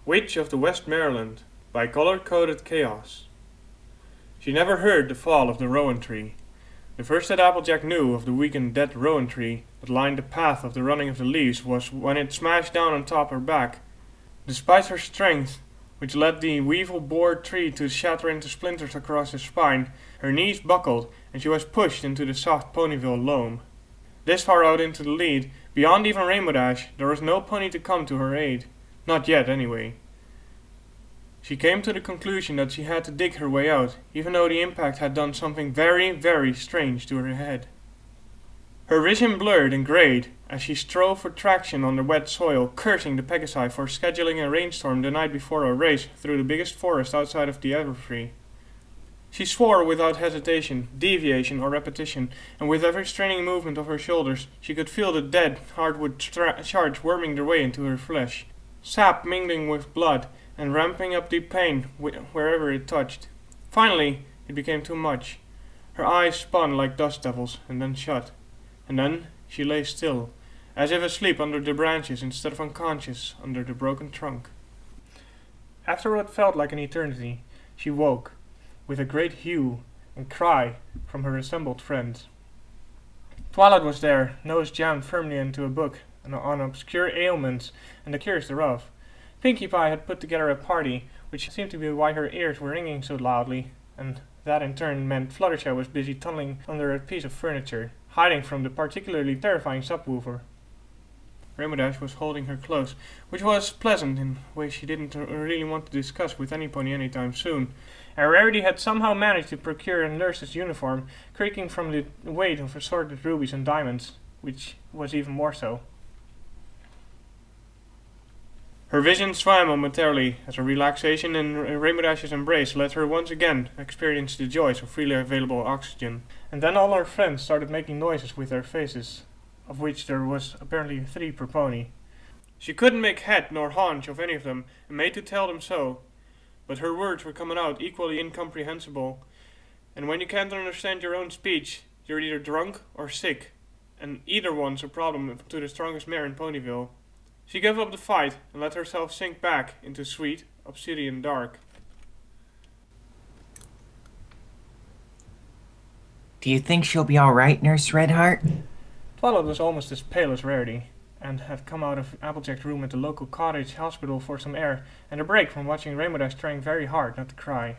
Witch of the Westmareland by Color-Coded Chaos. She never heard the fall of the rowan tree. The first that Applejack knew of the weakened dead rowan tree that lined the path of the running of the leaves was when it smashed down on top her back. Despite her strength, which led the weevil-bored tree to shatter into splinters across her spine, her knees buckled and she was pushed into the soft Ponyville loam. This far out into the lead, beyond even Rainbow Dash, there was no pony to come to her aid. Not yet, anyway. She came to the conclusion that she had to dig her way out, even though the impact had done something very, very strange to her head. Her vision blurred and grayed as she strove for traction on the wet soil, cursing the Pegasi for scheduling a rainstorm the night before a race through the biggest forest outside of the Everfree. She swore without hesitation, deviation, or repetition, and with every straining movement of her shoulders, she could feel the dead, hardwood shards worming their way into her flesh, sap mingling with blood, and ramping up the pain wherever it touched. Finally, it became too much. Her eyes spun like dust devils, and then shut. And then she lay still, as if asleep under the branches instead of unconscious under the broken trunk. After what felt like an eternity, she woke, with a great hue and cry from her assembled friends. Twilight was there, nose jammed firmly into a book on obscure ailments and the cures thereof. Pinkie Pie had put together a party, which seemed to be why her ears were ringing so loudly, and that in turn meant Fluttershy was busy tunneling under a piece of furniture, hiding from the particularly terrifying subwoofer. Rainbow Dash was holding her close, which was pleasant in a way she didn't really want to discuss with any pony anytime soon. And Rarity had somehow managed to procure a nurse's uniform, creaking from the weight of assorted rubies and diamonds, which was even more so. Her vision swam momentarily as a relaxation in Rainbow Dash's embrace let her once again experience the joys of freely available oxygen. And then all her friends started making noises with their faces, of which there was apparently 3 per pony. She couldn't make head nor haunch of any of them, and made to tell them so, but her words were coming out equally incomprehensible, and when you can't understand your own speech, you're either drunk or sick, and either one's a problem to the strongest mare in Ponyville. She gave up the fight and let herself sink back into sweet, obsidian dark. Do you think she'll be alright, Nurse Redheart? Twilight was almost as pale as Rarity, and had come out of Applejack's room at the local cottage hospital for some air and a break from watching Rainbow Dash trying very hard not to cry.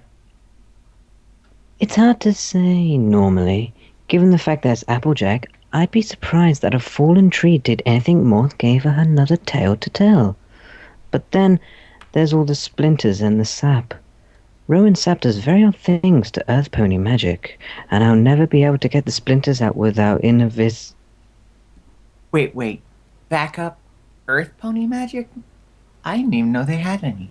It's hard to say, normally. Given the fact that it's Applejack, I'd be surprised that a fallen tree did anything more than gave her another tale to tell. But then, there's all the splinters and the sap. Rowan sap does very odd things to Earth Pony magic, and I'll never be able to get the splinters out without Wait. Back up. Earth Pony magic? I didn't even know they had any.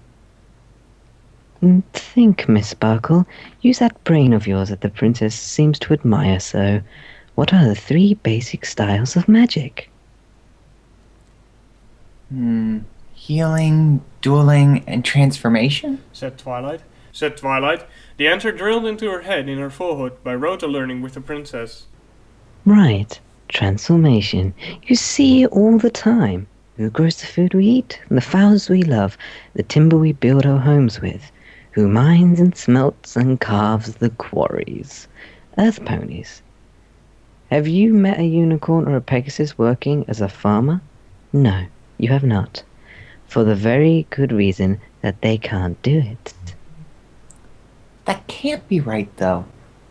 Think, Miss Sparkle. Use that brain of yours that the princess seems to admire so. What are the 3 basic styles of magic? Healing, dueling, and transformation? Said Twilight. The answer drilled into her head in her forehead by rote learning with the princess. Right. Transformation. You see it all the time. Who grows the food we eat, the fowls we love, the timber we build our homes with, who mines and smelts and carves the quarries. Earth ponies. Have you met a unicorn or a pegasus working as a farmer? No, you have not. For the very good reason that they can't do it. That can't be right, though.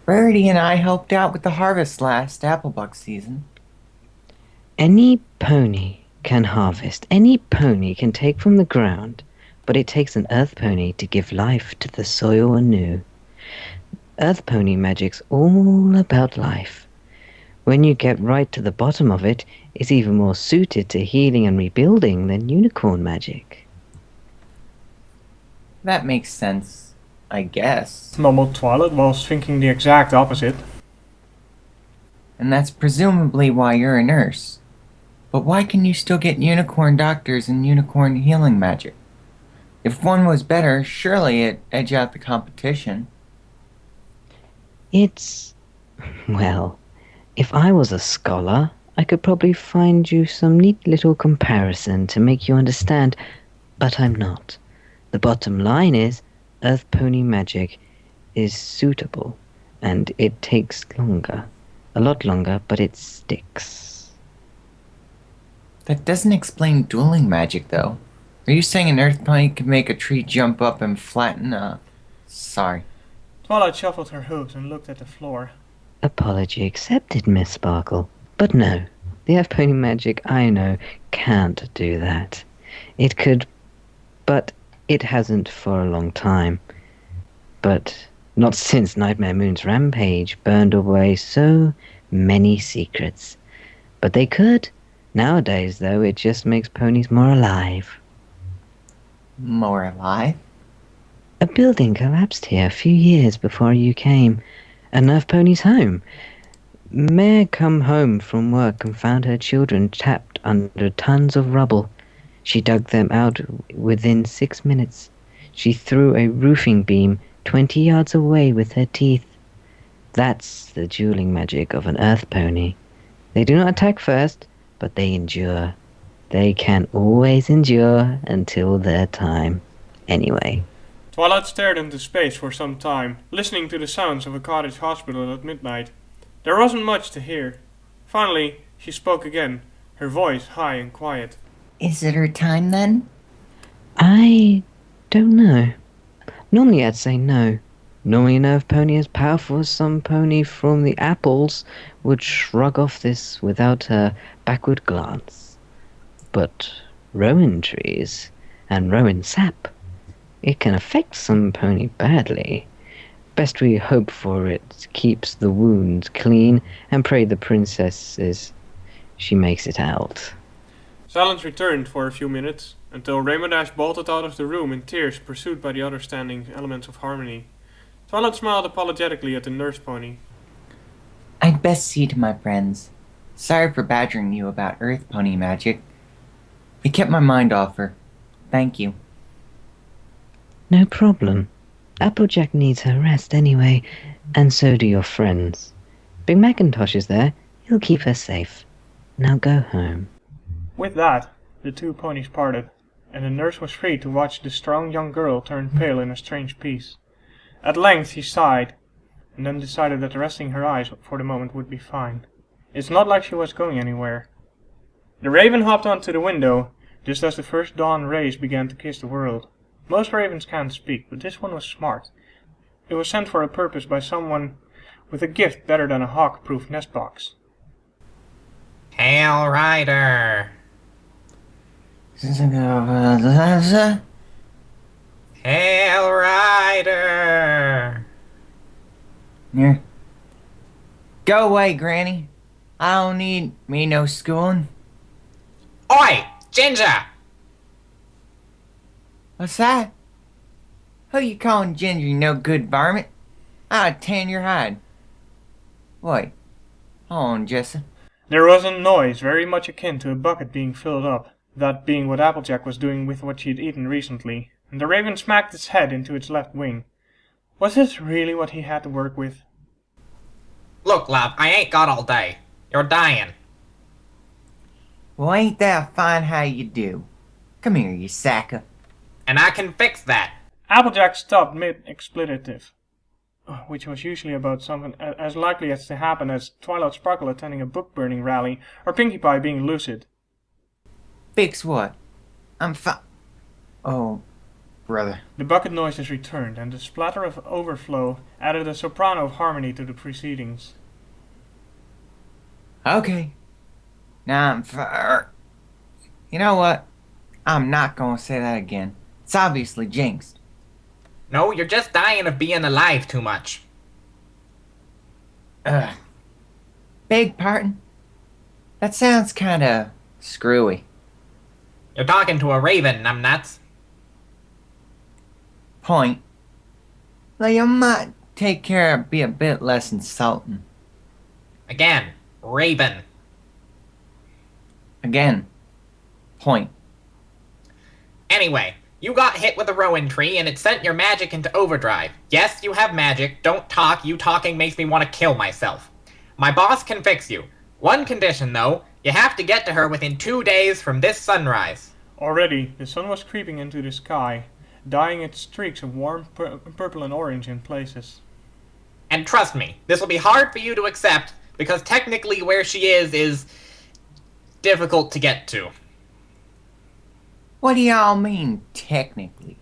Rarity and I helped out with the harvest last Applebuck season. Any pony can harvest. Any pony can take from the ground, but it takes an earth pony to give life to the soil anew. Earth pony magic's all about life. When you get right to the bottom of it, it's even more suited to healing and rebuilding than unicorn magic. That makes sense, I guess. Mumbled Twilight whilst thinking the exact opposite. And that's presumably why you're a nurse. But why can you still get unicorn doctors and unicorn healing magic? If one was better, surely it'd edge out the competition. Well, if I was a scholar, I could probably find you some neat little comparison to make you understand, but I'm not. The bottom line is, Earth Pony magic is suitable, and it takes longer. A lot longer, but it sticks. That doesn't explain dueling magic, though. Are you saying an earth pony can make a tree jump up and flatten a... Sorry. Twilight shuffled her hooves and looked at the floor. Apology accepted, Miss Sparkle. But no, the Earth Pony magic I know can't do that. It could, but it hasn't for a long time. But not since Nightmare Moon's rampage burned away so many secrets. But they could. Nowadays, though, it just makes ponies more alive. More alive? A building collapsed here a few years before you came. An Earth Pony's home. Mare come home from work and found her children trapped under tons of rubble. She dug them out within 6 minutes. She threw a roofing beam 20 yards away with her teeth. That's the dueling magic of an Earth Pony. They do not attack first, but they endure. They can always endure until their time. Anyway. Twilight stared into space for some time, listening to the sounds of a cottage hospital at midnight. There wasn't much to hear. Finally, she spoke again, her voice high and quiet. Is it her time then? I don't know. Normally I'd say no. Normally an Earth Pony as powerful as some pony from the apples would shrug off this without a backward glance. But rowan trees and rowan sap, it can affect some pony badly. Best we hope for it keeps the wounds clean and pray the princess she makes it out. Silence returned for a few minutes, until Raymond Ash bolted out of the room in tears, pursued by the other standing elements of harmony. Twilight smiled apologetically at the nurse pony. I'd best see to my friends. Sorry for badgering you about earth pony magic. It kept my mind off her. Thank you. No problem. Applejack needs her rest anyway, and so do your friends. Big Macintosh is there. He'll keep her safe. Now go home. With that, the two ponies parted, and the nurse was free to watch the strong young girl turn pale in a strange peace. At length he sighed, and then decided that resting her eyes for the moment would be fine. It's not like she was going anywhere. The raven hopped onto the window, just as the first dawn rays began to kiss the world. Most ravens can't speak, but this one was smart. It was sent for a purpose by someone with a gift better than a hawk-proof nest box. Hail Rider! Hail Rider! Here. Go away, Granny. I don't need me no schooling. Oi! Ginger! What's that? Who you calling Ginger, you no good varmint? I'll tan your hide. Wait. Hold on, Jessa. There was a noise very much akin to a bucket being filled up, that being what Applejack was doing with what she had eaten recently, and the raven smacked its head into its left wing. Was this really what he had to work with? Look, love, I ain't got all day. You're dying. Well, ain't that fine how you do? Come here, you sacker. And I can fix that. Applejack stopped mid-expletive, which was usually about something as likely as to happen as Twilight Sparkle attending a book-burning rally, or Pinkie Pie being lucid. Fix what? I'm Oh, brother. The bucket noises returned, and the splatter of overflow added a soprano of harmony to the proceedings. Okay. Now I'm You know what? I'm not gonna say that again. It's obviously jinxed. No, you're just dying of being alive too much. Beg pardon? That sounds kinda screwy. You're talking to a raven, numbnuts. Point. Well, you might take care of be a bit less insulting. Again, raven. Again. Point. Anyway, you got hit with a rowan tree and it sent your magic into overdrive. Yes, you have magic. Don't talk. You talking makes me want to kill myself. My boss can fix you. One condition, though. You have to get to her within 2 days from this sunrise. Already, the sun was creeping into the sky, dyeing its streaks of warm purple and orange in places. And trust me, this will be hard for you to accept, because technically where she is difficult to get to. What do y'all mean, technically?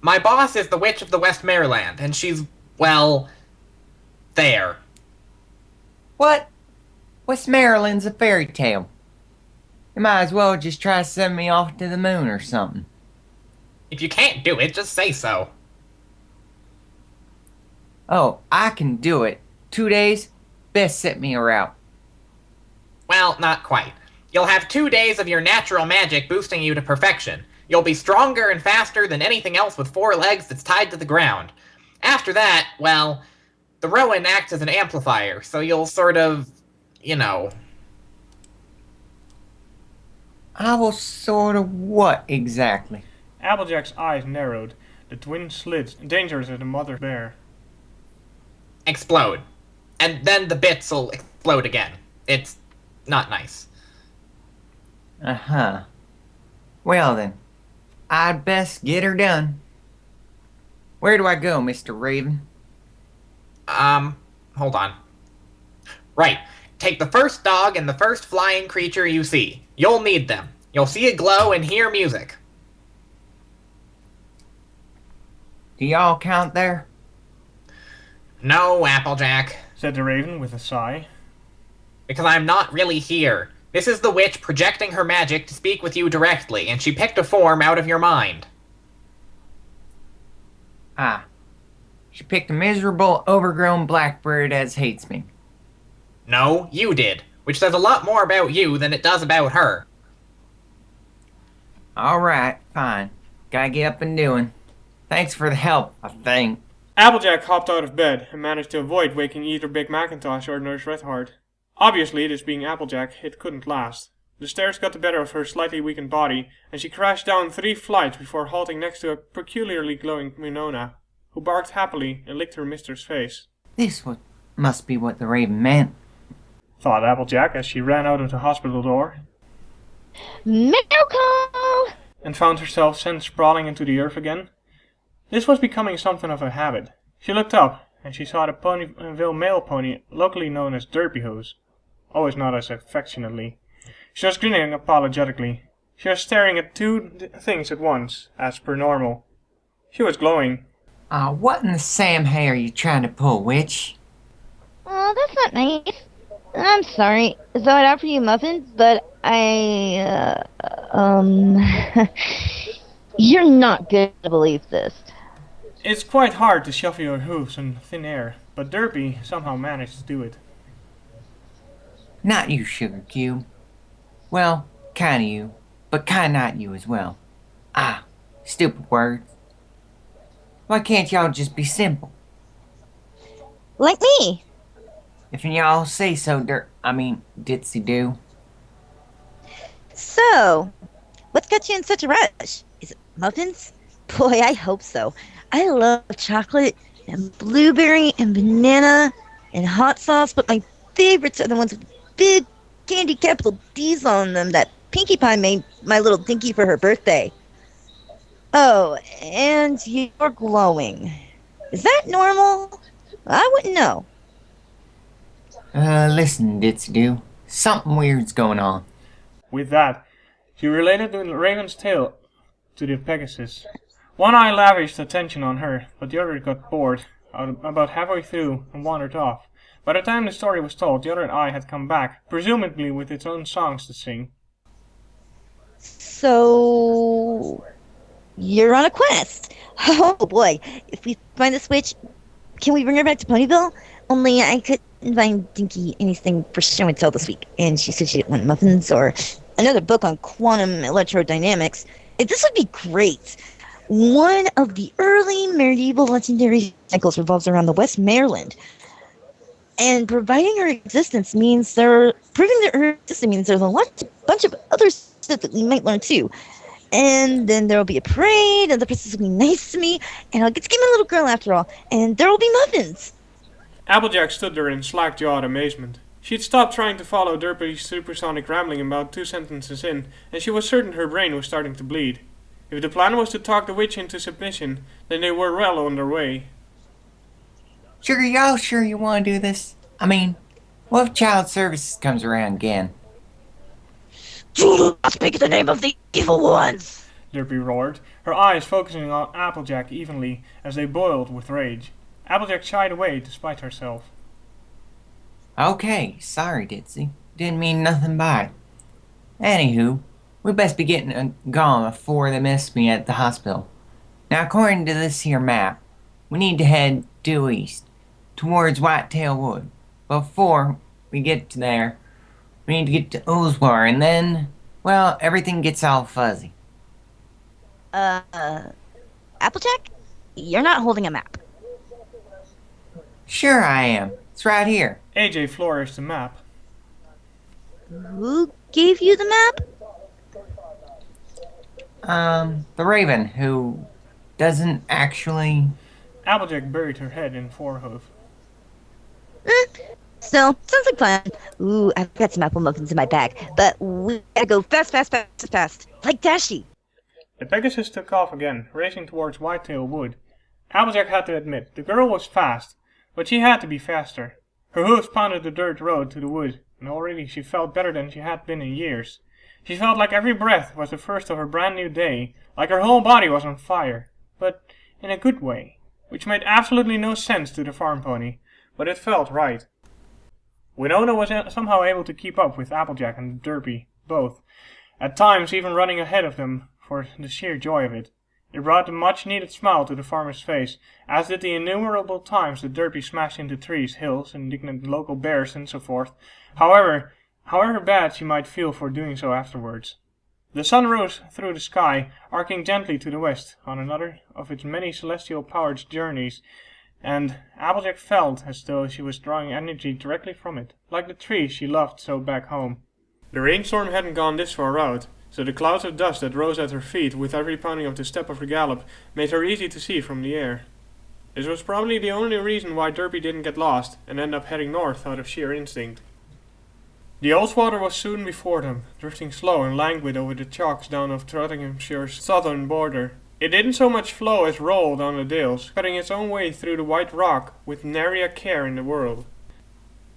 My boss is the Witch of the Westmareland, and she's, well, there. What? Westmareland's a fairy tale. You might as well just try to send me off to the moon or something. If you can't do it, just say so. Oh, I can do it. 2 days? Best set me a route. Well, not quite. You'll have 2 days of your natural magic boosting you to perfection. You'll be stronger and faster than anything else with 4 legs that's tied to the ground. After that, well, the rowan acts as an amplifier, so you'll sort of, you know. I will sort of what exactly? Applejack's eyes narrowed, the twin slits, dangerous as a mother bear. Explode. And then the bits will explode again. It's not nice. Uh-huh. Well then, I'd best get her done. Where do I go, Mr. Raven? Hold on. Right. Take the first dog and the first flying creature you see. You'll need them. You'll see a glow and hear music. Do y'all count there? No, Applejack. Said the raven with a sigh. Because I'm not really here. This is the witch projecting her magic to speak with you directly, and she picked a form out of your mind. Ah. She picked a miserable, overgrown blackbird as hates me. No, you did, which says a lot more about you than it does about her. Alright, fine. Gotta get up and doing. Thanks for the help, I think. Applejack hopped out of bed and managed to avoid waking either Big Macintosh or Nurse Redheart. Obviously, this being Applejack, it couldn't last. The stairs got the better of her slightly weakened body, and she crashed down 3 flights before halting next to a peculiarly glowing Winona, who barked happily and licked her mistress' face. This must be what the raven meant, thought Applejack as she ran out of the hospital door, Miracle! and found herself sent sprawling into the earth again. This was becoming something of a habit. She looked up, and she saw the Ponyville male pony, locally known as Derpy Hooves, always not as affectionately. She was grinning apologetically. She was staring at 2 things at once, as per normal. She was glowing. What in the Sam Hay are you trying to pull, witch? Oh, that's not nice. I'm sorry. So I'd offer you muffins, but you're not going to believe this. It's quite hard to shuffle your hooves in thin air, but Derpy somehow managed to do it. Not you, Sugar Cube. Well, kinda you, but kinda not you as well. Stupid words. Why can't y'all just be simple? Like me. If y'all say so, Ditzy Doo. So, what's got you in such a rush? Is it muffins? Boy, I hope so. I love chocolate and blueberry and banana and hot sauce, but my favorites are the ones with big candy capital D's on them that Pinkie Pie made my little Dinky for her birthday. Oh, and you're glowing. Is that normal? I wouldn't know. Listen, Ditzy Doo. Something weird's going on. With that, she related the raven's tale to the Pegasus. One eye lavished attention on her, but the other got bored about halfway through and wandered off. By the time the story was told, the other eye had come back, presumably with its own songs to sing. So, you're on a quest. Oh boy, if we find this witch, can we bring her back to Ponyville? Only I couldn't find Dinky anything for show and tell this week, and she said she didn't want muffins or another book on quantum electrodynamics. This would be great. One of the early medieval legendary cycles revolves around the Westmareland. And providing her existence means proving that her existence means there's a bunch of other stuff that we might learn too. And then there will be a parade, and the princess will be nice to me, and I'll get to get my little girl after all, and there will be muffins. Applejack stood there in slack-jawed amazement. She'd stopped trying to follow Derpy's supersonic rambling about 2 sentences in, and she was certain her brain was starting to bleed. If the plan was to talk the witch into submission, then they were well on their way. Sugar, y'all sure you want to do this? I mean, what if Child Services comes around again? Do not speak in the name of the evil ones! Derpy roared, her eyes focusing on Applejack evenly as they boiled with rage. Applejack shied away despite herself. Okay, sorry, Ditzy. Didn't mean nothing by it. Anywho, we best be getting gone before they miss me at the hospital. Now, according to this here map, we need to head due east, towards Whitetail Wood. Before we get to there, we need to get to Oozwar, and then, well, everything gets all fuzzy. Applejack? You're not holding a map. Sure I am. It's right here. AJ flourished the map. Who gave you the map? The Raven, who doesn't actually... Applejack buried her head in FreeHome. So, sounds like fun. Ooh, I've got some apple muffins in my bag, but we gotta go fast. Like Dashy. The Pegasus took off again, racing towards Whitetail Wood. Applejack had to admit, the girl was fast, but she had to be faster. Her hooves pounded the dirt road to the wood, and already she felt better than she had been in years. She felt like every breath was the first of a brand new day, like her whole body was on fire, but in a good way, which made absolutely no sense to the farm pony, but it felt right. Winona was somehow able to keep up with Applejack and Derpy, both, at times even running ahead of them for the sheer joy of it. It brought a much-needed smile to the farmer's face, as did the innumerable times that Derpy smashed into trees, hills, indignant local bears, and so forth, however bad she might feel for doing so afterwards. The sun rose through the sky, arcing gently to the west, on another of its many celestial-powered journeys, and Applejack felt as though she was drawing energy directly from it, like the tree she loved so back home. The rainstorm hadn't gone this far out, so the clouds of dust that rose at her feet with every pounding of the step of her gallop made her easy to see from the air. This was probably the only reason why Derpy didn't get lost and end up heading north out of sheer instinct. The Oldswater was soon before them, drifting slow and languid over the chalks down of Nottinghamshire's southern border. It didn't so much flow as roll down the dales, cutting its own way through the white rock with nary a care in the world.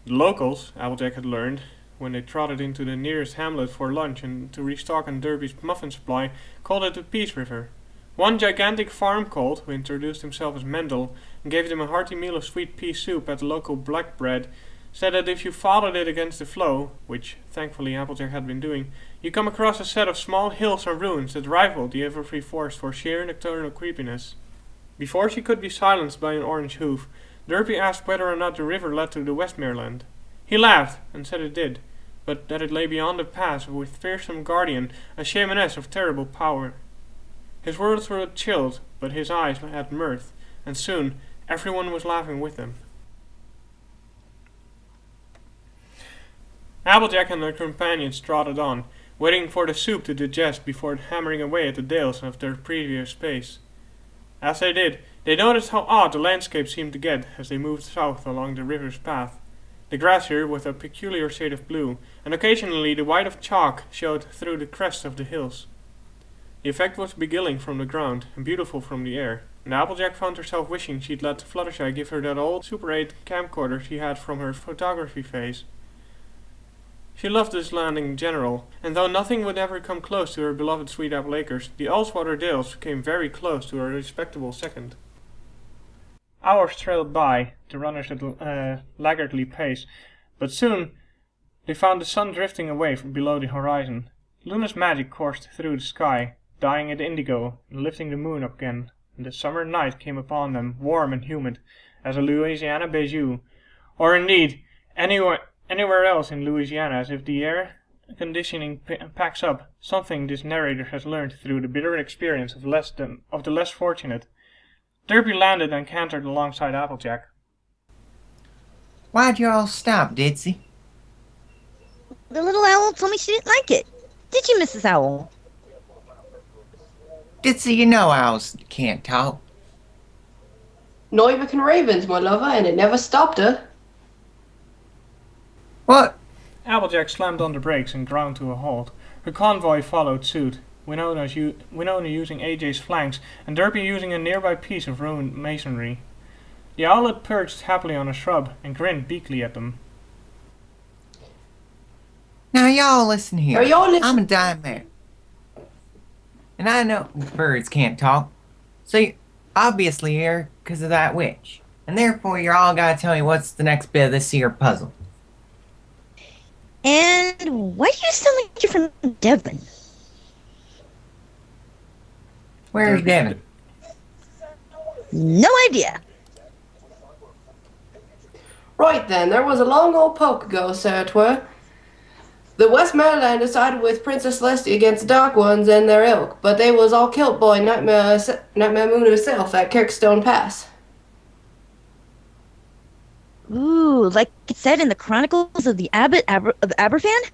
The locals, Applejack had learned, when they trotted into the nearest hamlet for lunch and to restock on Derpy's muffin supply, called it the Peace River. One gigantic farm colt, who introduced himself as Mendel and gave them a hearty meal of sweet pea soup at the local black bread, said that if you followed it against the flow, which thankfully Applejack had been doing, you come across a set of small hills and ruins that rivaled the everfree forest for sheer nocturnal creepiness. Before she could be silenced by an orange hoof, Derpy asked whether or not the river led to the Westmareland. He laughed and said it did, but that it lay beyond the pass with fearsome guardian, a shamaness of terrible power. His words were chilled, but his eyes had mirth, and soon everyone was laughing with them. Applejack and their companions trotted on, waiting for the soup to digest before hammering away at the dales of their previous pace. As they did, they noticed how odd the landscape seemed to get as they moved south along the river's path. The grass here with a peculiar shade of blue, and occasionally the white of chalk showed through the crests of the hills. The effect was beguiling from the ground, and beautiful from the air, and Applejack found herself wishing she'd let Fluttershy give her that old Super 8 camcorder she had from her photography phase. She loved this land in general, and though nothing would ever come close to her beloved Sweet Apple Acres, the Oldswater Dales came very close to a respectable second. Hours trailed by, the runners at a laggardly pace, but soon they found the sun drifting away from below the horizon. Luna's magic coursed through the sky, dyeing it indigo and lifting the moon up again, and the summer night came upon them, warm and humid, as a Louisiana bijou, or indeed anywhere else in Louisiana, as if the air conditioning packs up, something this narrator has learned through the bitter experience of the less fortunate. Derpy landed and cantered alongside Applejack. Why'd you all stop, Ditzy? The little owl told me she didn't like it. Did you, Mrs. Owl? Ditzy, you know owls can't talk. Neither can ravens, my lover, and it never stopped her. What? Applejack slammed on the brakes and ground to a halt. Her convoy followed suit, Winona using AJ's flanks, and Derpy using a nearby piece of ruined masonry. The owlet perched happily on a shrub and grinned beakily at them. Now y'all listen here. Are y'all listen- I'm a nightmare. And I know birds can't talk. So you're obviously here because of that witch. And therefore you're all gotta tell me what's the next bit of this here puzzle. And why do you sound like you're from Devon? Where's Devin? No idea. Right then, there was a long old poke ago, Sir Twir. The Westmareland decided with Princess Celestia against the Dark Ones and their ilk, but they was all killed by Nightmare Moon herself at Kirkstone Pass. Ooh, like it said in the Chronicles of the Abbot of Aberfan?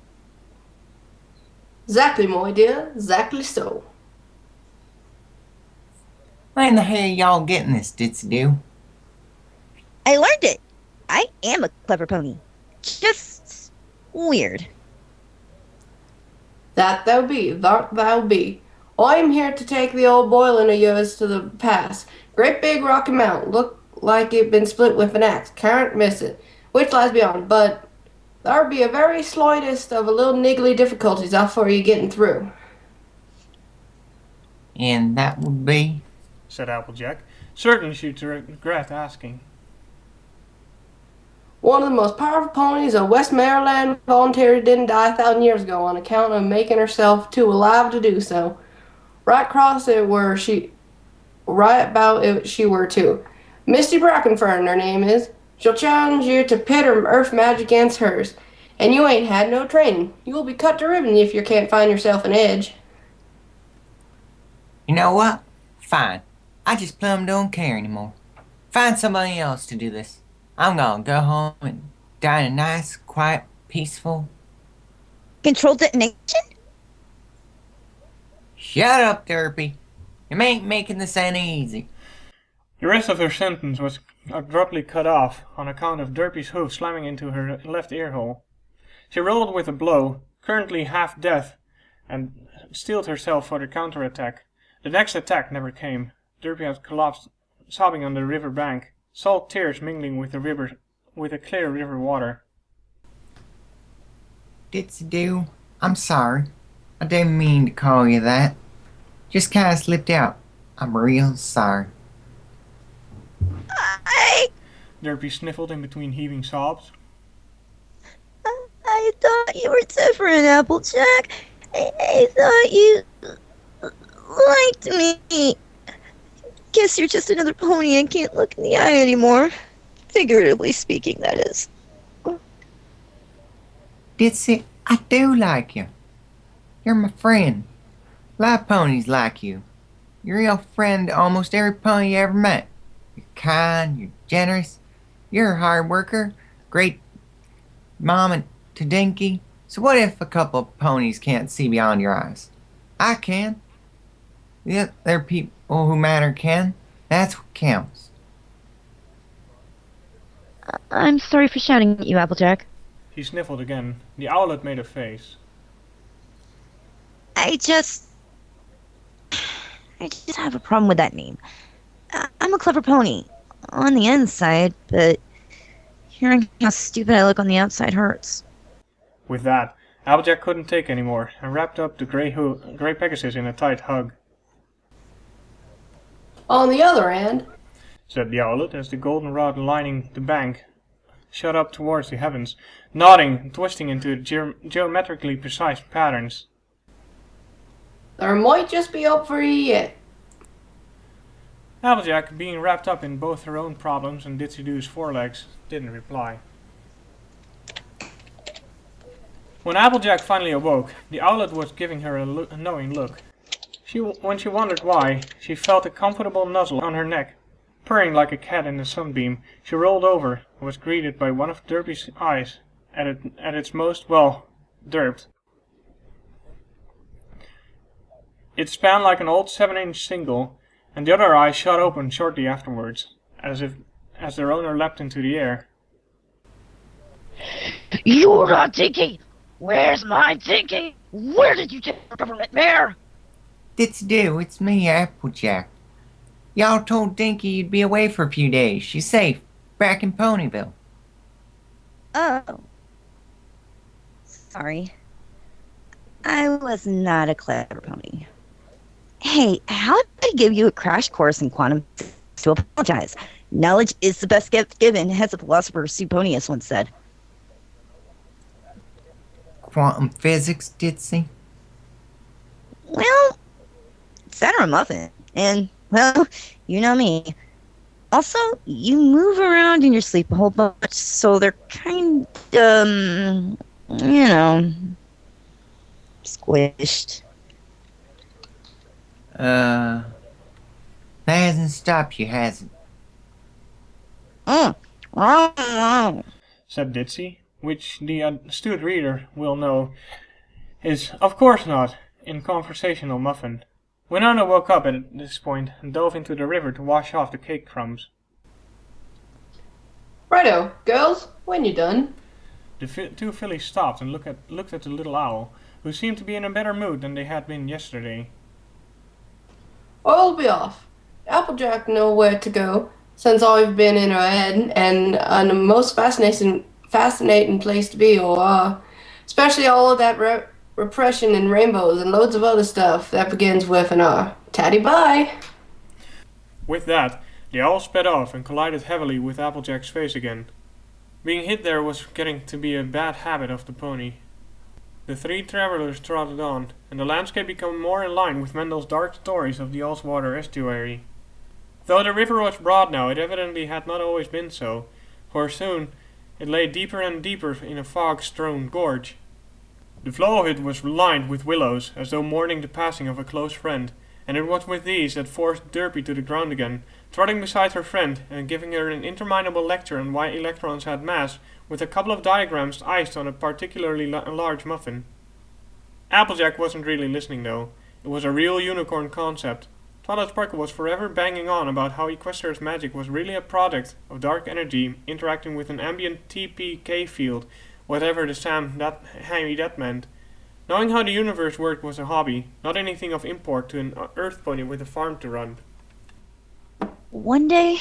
Exactly, my dear. Exactly so. Where in the hell y'all getting this, Ditzy Doo? I learned it. I am a clever pony. Just weird. That thou be. I'm here to take the old boiling of yours to the pass. Great big rocky mountain. Look like it been split with an axe. Can't miss it. Which lies beyond. But there'll be a very slightest of a little niggly difficulties after you getting through. And that would be? Said Applejack. Certainly she'd regret asking. One of the most powerful ponies of Westmareland volunteered didn't die 1,000 years ago on account of making herself too alive to do so. Right across it were she were too. Misty Brakefern, her name is. She'll challenge you to pit her earth magic against hers. And you ain't had no training. You will be cut to ribbon if you can't find yourself an edge. You know what? Fine. I just plumb don't care anymore. Find somebody else to do this. I'm gonna go home and die in a nice, quiet, peaceful... Controlled detonation? Shut up, Derpy. You ain't making this any easy. The rest of her sentence was abruptly cut off on account of Derpy's hoof slamming into her left ear hole. She rolled with a blow, currently half dead, and steeled herself for the counterattack. The next attack never came. Derpy had collapsed, sobbing on the river bank, salt tears mingling with the clear river water. Ditzy Doo, I'm sorry. I didn't mean to call you that. Just kinda slipped out. I'm real sorry. Derpy sniffled in between heaving sobs. I thought you were different, Applejack. I thought you liked me. Guess you're just another pony I can't look in the eye anymore. Figuratively speaking, that is. Ditzy, I do like you. You're my friend. A lot of ponies like you. You're a real friend to almost every pony you ever met. You're kind, you're generous, you're a hard worker, great mom and to Dinky. So what if a couple of ponies can't see beyond your eyes? I can. The other people who matter can. That's what counts. I'm sorry for shouting at you, Applejack. He sniffled again. The owlet made a face. I just have a problem with that name. I'm a clever pony on the inside, but hearing how stupid I look on the outside hurts. With that, Applejack couldn't take any more and wrapped up the grey Pegasus in a tight hug. On the other hand, said the owlet as the goldenrod lining the bank shot up towards the heavens, nodding and twisting into geometrically precise patterns. there might just be hope for you yet. Applejack, being wrapped up in both her own problems and Ditzy Doo's forelegs, didn't reply. When Applejack finally awoke, the owlet was giving her a knowing look. When she wondered why, she felt a comfortable nuzzle on her neck. Purring like a cat in the sunbeam, she rolled over and was greeted by one of Derpy's eyes at its most, derped. It span like an old 7-inch single, and the other eye shot open shortly afterwards, as their owner leapt into the air. You're not Dinky! Where's my Dinky? Where did you take your government mare? Ditzy Doo, it's me, Applejack. Y'all told Dinky you'd be away for a few days. She's safe, back in Ponyville. Oh. Sorry. I was not a clever pony. Hey, how did I give you a crash course in quantum physics to apologize? Knowledge is the best gift given, as the philosopher Suponius once said. Quantum physics, Ditzy? Well, it's that or a muffin. And, well, you know me. Also, you move around in your sleep a whole bunch, so they're kind squished. That hasn't stopped you, has it? Said Ditzy, which the astute reader will know is, of course not, in conversational muffin. Winona woke up at this point and dove into the river to wash off the cake crumbs. Righto, girls, when you done? The two fillies stopped and looked at the little owl, who seemed to be in a better mood than they had been yesterday. I'll be off. Applejack know where to go, since I've been in her head, and the most fascinating place to be, or especially all of that repression and rainbows and loads of other stuff that begins with an R. Tatty bye! With that, they all sped off and collided heavily with Applejack's face again. Being hit there was getting to be a bad habit of the pony. The three travelers trotted on, and the landscape became more in line with Mendel's dark stories of the Oswater estuary. Though the river was broad now, it evidently had not always been so, for soon it lay deeper and deeper in a fog-strewn gorge. The flow of it was lined with willows, as though mourning the passing of a close friend, and it was with these that forced Derpy to the ground again, trotting beside her friend and giving her an interminable lecture on why electrons had mass, with a couple of diagrams iced on a particularly large muffin. Applejack wasn't really listening though. It was a real unicorn concept. Twilight Sparkle was forever banging on about how Equestria's magic was really a product of dark energy interacting with an ambient TPK field, whatever that meant. Knowing how the universe worked was a hobby, not anything of import to an earth pony with a farm to run. One day,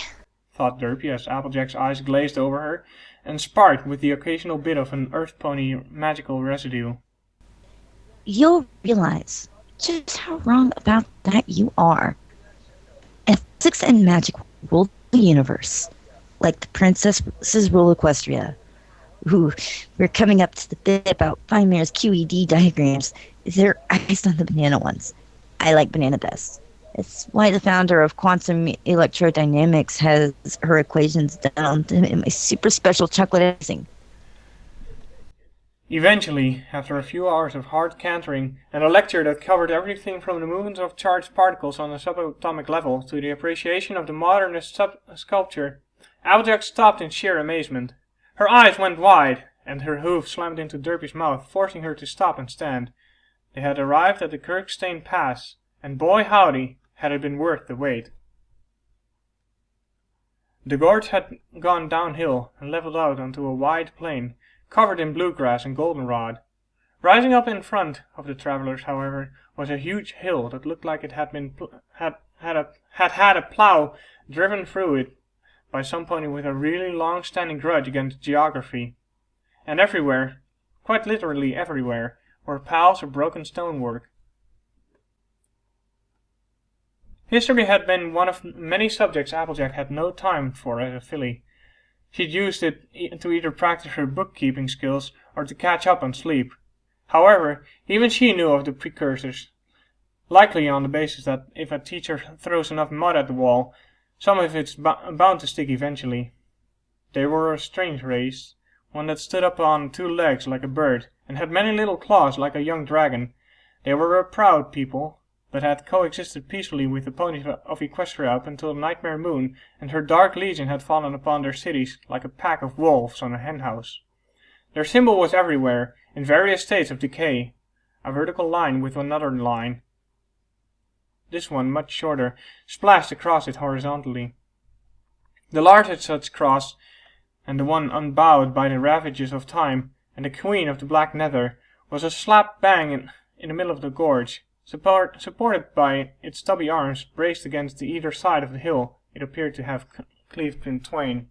thought Derpy as Applejack's eyes glazed over her and sparked with the occasional bit of an earth pony magical residue. you'll realize just how wrong about that you are. And physics and magic rule the universe, like the princesses rule Equestria. Ooh, we're coming up to the bit about Finemir's QED diagrams. They're iced on the banana ones. I like banana best. It's why the founder of quantum electrodynamics has her equations down in my super special chocolate icing. Eventually, after a few hours of hard cantering and a lecture that covered everything from the movements of charged particles on a subatomic level to the appreciation of the modernist sculpture, Applejack stopped in sheer amazement. Her eyes went wide, and her hoof slammed into Derpy's mouth, forcing her to stop and stand. They had arrived at the Kirkstane Pass, and boy howdy, had it been worth the wait. The gorge had gone downhill and leveled out onto a wide plain, covered in bluegrass and goldenrod. Rising up in front of the travelers, however, was a huge hill that looked like it had had a plough driven through it by some pony with a really long-standing grudge against geography. And everywhere, quite literally everywhere, were piles of broken stonework. History had been one of many subjects Applejack had no time for as a filly. She'd used it to either practice her bookkeeping skills or to catch up on sleep. However, even she knew of the precursors, likely on the basis that if a teacher throws enough mud at the wall, some of it's bound to stick eventually. They were a strange race, one that stood up on two legs like a bird, and had many little claws like a young dragon. They were a proud people, but had coexisted peacefully with the ponies of Equestria up until Nightmare Moon, and her dark legion had fallen upon their cities like a pack of wolves on a henhouse. Their symbol was everywhere, in various states of decay, a vertical line with another line. This one, much shorter, splashed across it horizontally. The largest such cross, and the one unbowed by the ravages of time, and the queen of the black nether, was a slap bang in the middle of the gorge, Supported by its stubby arms braced against either side of the hill, it appeared to have cleaved in twain.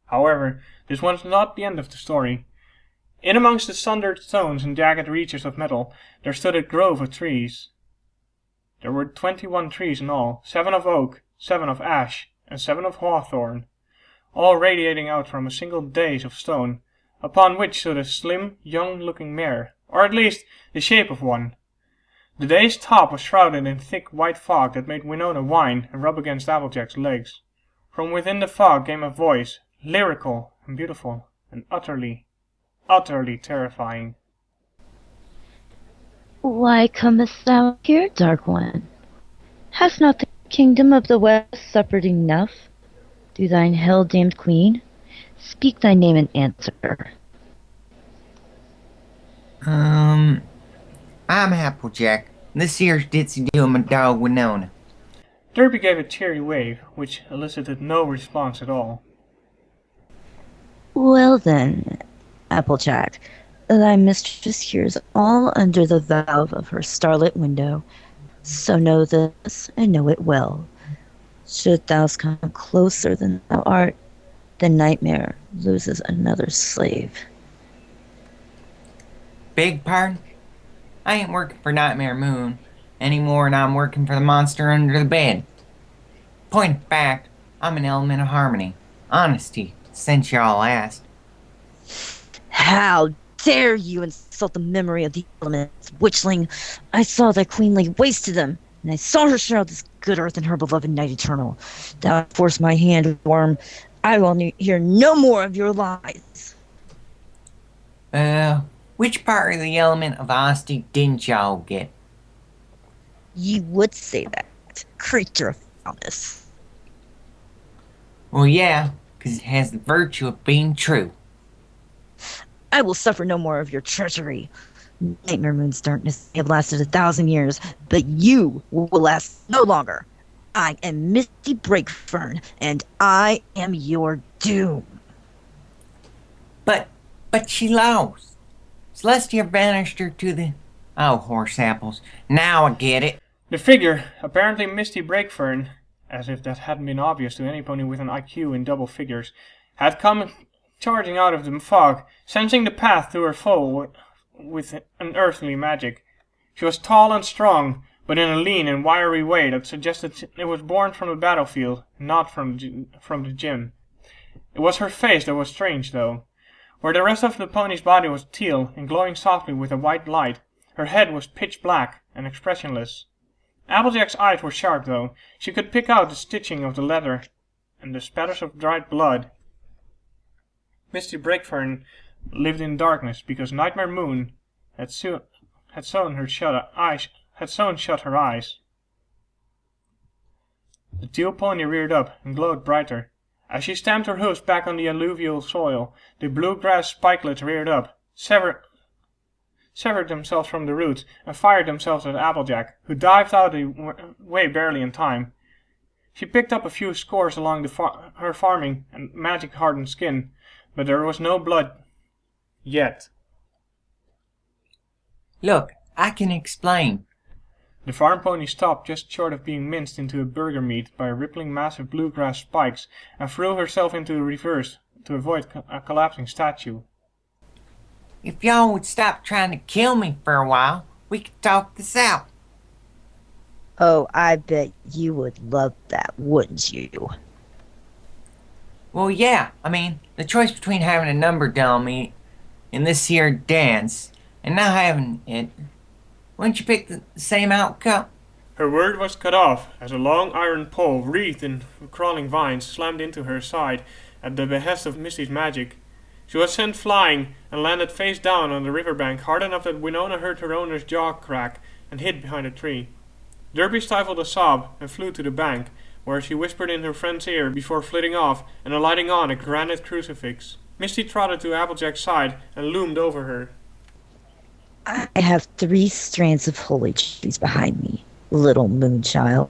However, this was not the end of the story. In amongst the sundered stones and jagged reaches of metal, there stood a grove of trees. There were 21 trees in all, 7 of oak, 7 of ash, and 7 of hawthorn, all radiating out from a single dais of stone, upon which stood a slim, young-looking mare, or at least the shape of one. The dais top was shrouded in thick white fog that made Winona whine and rub against Applejack's legs. From within the fog came a voice, lyrical and beautiful, and utterly terrifying. Why comest thou here, Dark One? Has not the kingdom of the West suffered enough through thine hell-damned queen? Speak thy name and answer. I'm Applejack. This here's Ditzy Doo and my dog Winona. Derpy gave a cheery wave, which elicited no response at all. Well then, Applejack, thy mistress hears all under the valve of her starlit window. So know this, and know it well. Should thou come closer than thou art, the nightmare loses another slave. Beg pardon? I ain't working for Nightmare Moon any more than I'm working for the monster under the bed. Point of fact, I'm an element of harmony. Honesty, since y'all asked. How dare you insult the memory of the elements, witchling? I saw thy queen lay waste to them, and I saw her share out this good earth in her beloved night eternal. Thou forced my hand, worm. I will hear no more of your lies. Which part of the element of honesty didn't y'all get? You would say that, creature of foulness. Well, yeah, 'cause it has the virtue of being true. I will suffer no more of your treachery. Nightmare Moon's darkness may have lasted 1,000 years, but you will last no longer. I am Misty Brakefern, and I am your doom. But she lost. Celestia banished her to the... Oh, horse apples. Now I get it. The figure, apparently Misty Brakefern, as if that hadn't been obvious to any pony with an IQ in double figures, had come charging out of the fog, sensing the path to her foe with an earthly magic. She was tall and strong, but in a lean and wiry way that suggested it was born from the battlefield, not from the gym. It was her face that was strange, though. Where the rest of the pony's body was teal and glowing softly with a white light, her head was pitch black and expressionless. Applejack's eyes were sharp, though. She could pick out the stitching of the leather and the spatters of dried blood. Misty Brakefern lived in darkness because Nightmare Moon had sewn shut her eyes. The teal pony reared up and glowed brighter. As she stamped her hooves back on the alluvial soil, the blue-grass spikelets reared up, severed themselves from the roots, and fired themselves at Applejack, who dived out of the way barely in time. She picked up a few scores along her farming and magic-hardened skin, but there was no blood yet. Look, I can explain. The farm pony stopped just short of being minced into a burger meat by a rippling mass of bluegrass spikes and threw herself into the reverse to avoid a collapsing statue. If y'all would stop trying to kill me for a while, we could talk this out. Oh, I bet you would love that, wouldn't you? Well, yeah, I mean, the choice between having a number done me in this here dance and not having it, wouldn't you pick the same outcome? Her word was cut off as a long iron pole wreathed in crawling vines slammed into her side at the behest of Misty's magic. She was sent flying and landed face down on the riverbank hard enough that Winona heard her owner's jaw crack and hid behind a tree. Derpy stifled a sob and flew to the bank, where she whispered in her friend's ear before flitting off and alighting on a granite crucifix. Misty trotted to Applejack's side and loomed over her. I have 3 strands of holy trees behind me, little moonchild,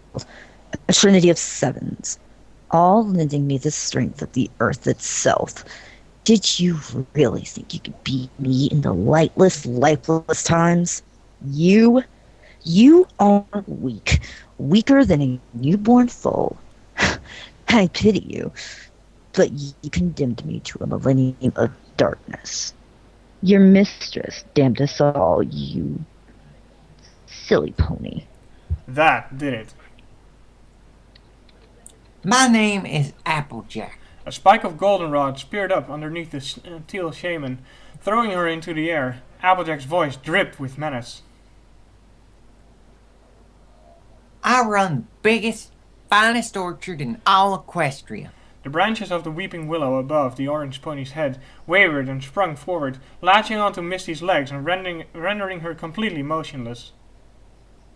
a trinity of 7s, all lending me the strength of the earth itself. Did you really think you could beat me in the lightless, lifeless times? You are weak. Weaker than a newborn foal. I pity you, but you condemned me to a millennium of darkness. Your mistress damned us all, you silly pony. That did it. My name is Applejack. A spike of goldenrod speared up underneath the teal shaman, throwing her into the air. Applejack's voice dripped with menace. I run the biggest, finest orchard in all Equestria. The branches of the weeping willow above the orange pony's head wavered and sprung forward, latching onto Misty's legs and rendering her completely motionless.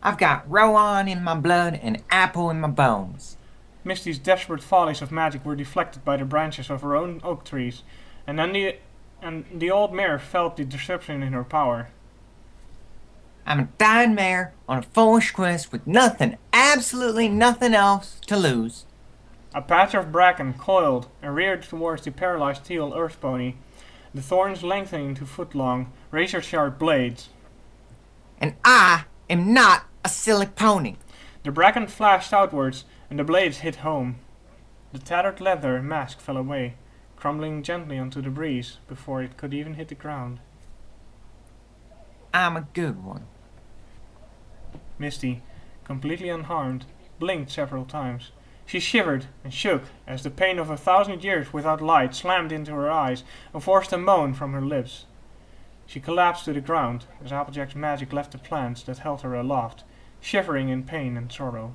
I've got rowan in my blood and apple in my bones. Misty's desperate volleys of magic were deflected by the branches of her own oak trees, and the old mare felt the deception in her power. I'm a dying mare on a foolish quest with nothing, absolutely nothing else to lose. A patch of bracken coiled and reared towards the paralyzed teal earth pony, the thorns lengthening to foot-long, razor-sharp blades. And I am not a silly pony. The bracken flashed outwards, and the blades hit home. The tattered leather mask fell away, crumbling gently onto the breeze before it could even hit the ground. I'm a good one. Misty, completely unharmed, blinked several times. She shivered and shook as the pain of 1,000 years without light slammed into her eyes and forced a moan from her lips. She collapsed to the ground as Applejack's magic left the plants that held her aloft, shivering in pain and sorrow.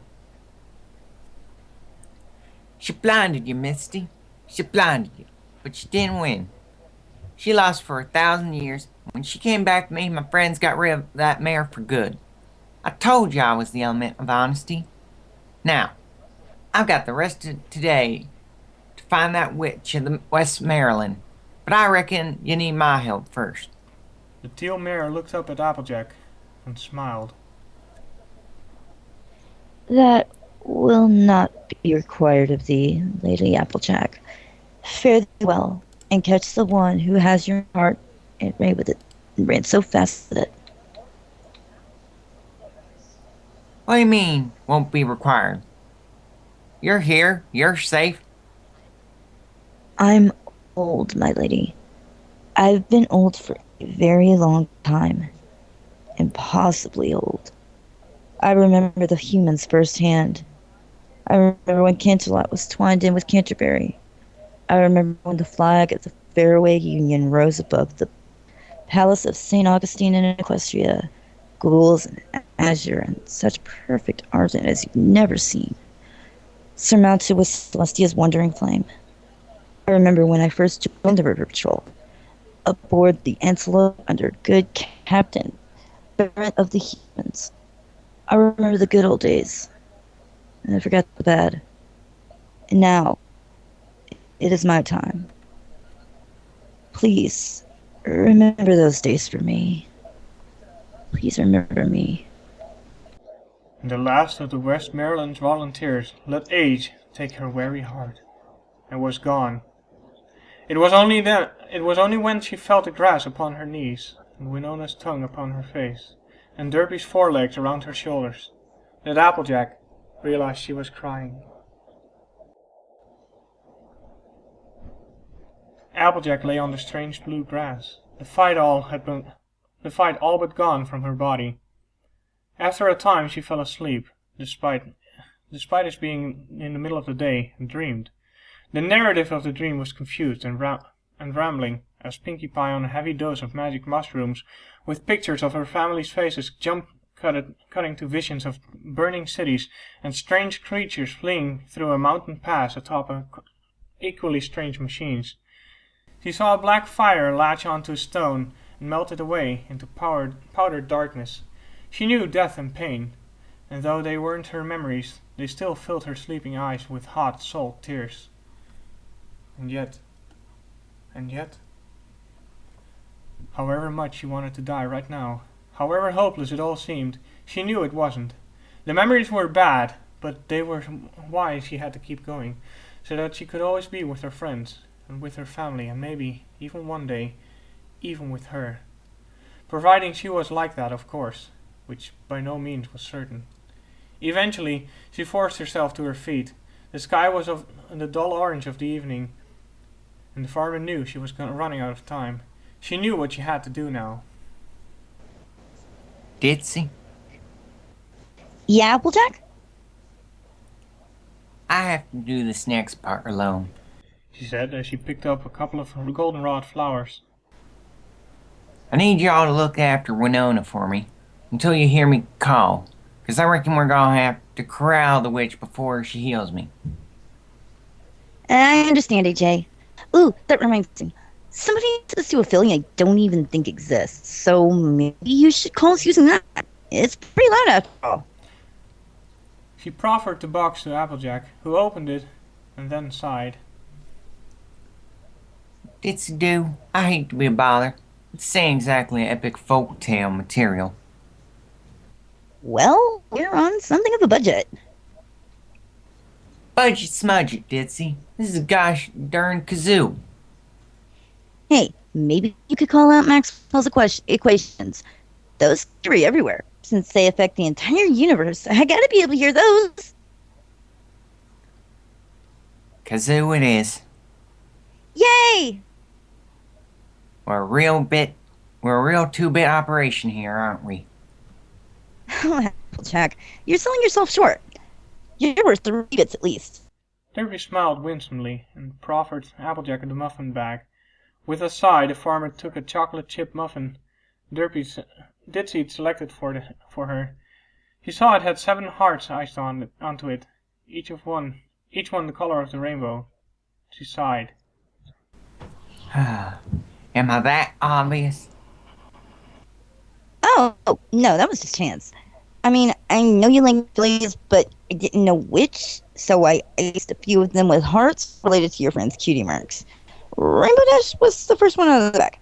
She blinded you, Misty. She blinded you, but she didn't win. She lost for 1,000 years. When she came back to me, my friends got rid of that mare for good. I told you I was the element of honesty. Now, I've got the rest of today to find that witch in the Westmareland, but I reckon you need my help first. The teal mare looked up at Applejack and smiled. That will not be required of thee, Lady Applejack. Fare thee well, and catch the one who has your heart, and ran with it, and ran so fast with it. What do you mean, won't be required? You're here, you're safe. I'm old, my lady. I've been old for a very long time. Impossibly old. I remember the humans firsthand. I remember when Canterlot was twined in with Canterbury. I remember when the flag of the Fairway Union rose above the palace of St. Augustine in Equestria, ghouls and azure and such perfect argent as you've never seen, surmounted with Celestia's wandering flame. I remember when I first joined the River Patrol, aboard the Antelope under good Captain, Baron of the Humans. I remember the good old days, and I forgot the bad. And now, it is my time. Please, remember those days for me. Please remember me. And the last of the Westmareland's volunteers let age take her weary heart, and was gone. It was only when she felt the grass upon her knees, and Winona's tongue upon her face, and Derpy's forelegs around her shoulders, that Applejack realized she was crying. Applejack lay on the strange blue grass, the fight all but gone from her body. After a time she fell asleep, despite its being in the middle of the day, and dreamed. The narrative of the dream was confused and rambling, as Pinkie Pie on a heavy dose of magic mushrooms, with pictures of her family's faces cutting to visions of burning cities and strange creatures fleeing through a mountain pass atop equally strange machines. She saw a black fire latch onto a stone and melted away into powdered darkness. She knew death and pain, and though they weren't her memories, they still filled her sleeping eyes with hot, salt tears. And yet, however much she wanted to die right now, however hopeless it all seemed, she knew it wasn't. The memories were bad, but they were why she had to keep going, so that she could always be with her friends, and with her family, and maybe, even one day, even with her. Providing she was like that, of course, which by no means was certain. Eventually, she forced herself to her feet. The sky was of the dull orange of the evening, and the farmer knew she was running out of time. She knew what she had to do now. Ditzy, Yeah, Applejack? I have to do this next part alone. She said as she picked up a couple of goldenrod flowers. I need y'all to look after Winona for me until you hear me call, 'cause I reckon we're gonna have to corral the witch before she heals me. I understand, AJ. Ooh, that reminds me. Somebody needs us to a filling I don't even think exists, so maybe you should call us using that. It's pretty loud after all. She proffered the box to Applejack, who opened it and then sighed. Ditzy Doo, I hate to be a bother. This ain't exactly epic folktale material. Well, we're on something of a budget. Budget smudge it, Ditzy. This is a gosh darn kazoo. Hey, maybe you could call out Maxwell's equations. Those theory everywhere. Since they affect the entire universe, I gotta be able to hear those. Kazoo it is. Yay! We're a real 2-bit operation here, aren't we? Applejack, you're selling yourself short. You're worth 3 bits at least. Derpy smiled winsomely and proffered Applejack the muffin bag. With a sigh, the farmer took a chocolate chip muffin Ditzy selected for her. She saw it had 7 hearts iced onto it, each one the color of the rainbow. She sighed. Am I that obvious? Oh, no, that was just chance. I mean, I know you like fillets, but I didn't know which, so I iced a few of them with hearts related to your friend's cutie marks. Rainbow Dash was the first one out of the bag.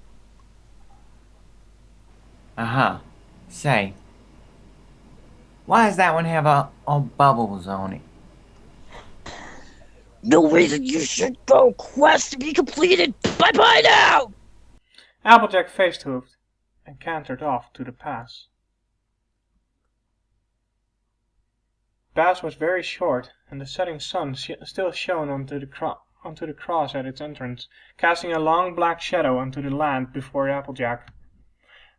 Uh-huh. Say, why does that one have all bubbles on it? No reason you should go. Quest to be completed. Bye-bye now! Applejack faced Hooves and cantered off to the pass. The pass was very short, and the setting sun still shone onto the cross at its entrance, casting a long black shadow onto the land before Applejack.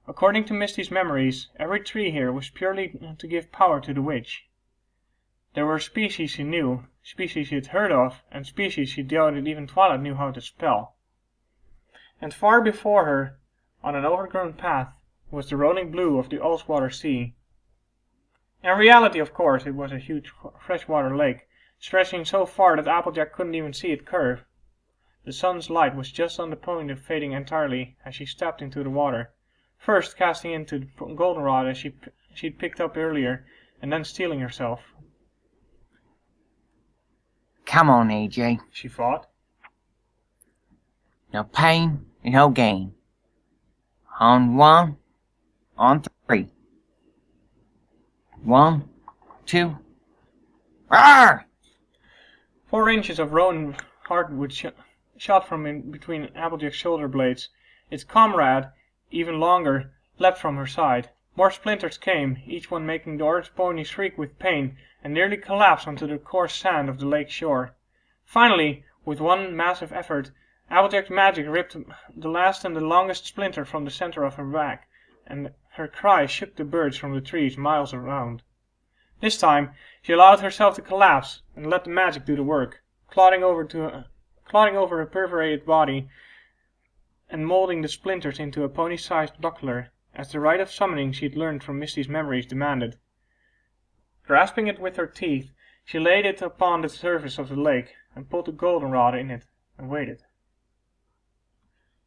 According to Misty's memories, every tree here was purely to give power to the witch. There were species she knew, species she had heard of, and species she doubted even Twilight knew how to spell. And far before her, on an overgrown path, was the rolling blue of the Ulswater Sea. In reality, of course, it was a huge freshwater lake, stretching so far that Applejack couldn't even see it curve. The sun's light was just on the point of fading entirely as she stepped into the water, first casting into the goldenrod as she'd picked up earlier, and then steeling herself. Come on, AJ. She thought. No pain and no gain. On 1, on 3. 1, 2. Roar! 4 inches of rowan hardwood shot from in between Applejack's shoulder blades. Its comrade, even longer, leapt from her side. More splinters came, each one making the orange pony shriek with pain and nearly collapse onto the coarse sand of the lake shore. Finally, with one massive effort, Applejack's magic ripped the last and the longest splinter from the center of her back, and her cry shook the birds from the trees miles around. This time, she allowed herself to collapse and let the magic do the work, clotting over her perforated body and molding the splinters into a pony-sized buckler, as the rite of summoning she'd learned from Misty's memories demanded. Grasping it with her teeth, she laid it upon the surface of the lake and pulled the goldenrod in it and waited.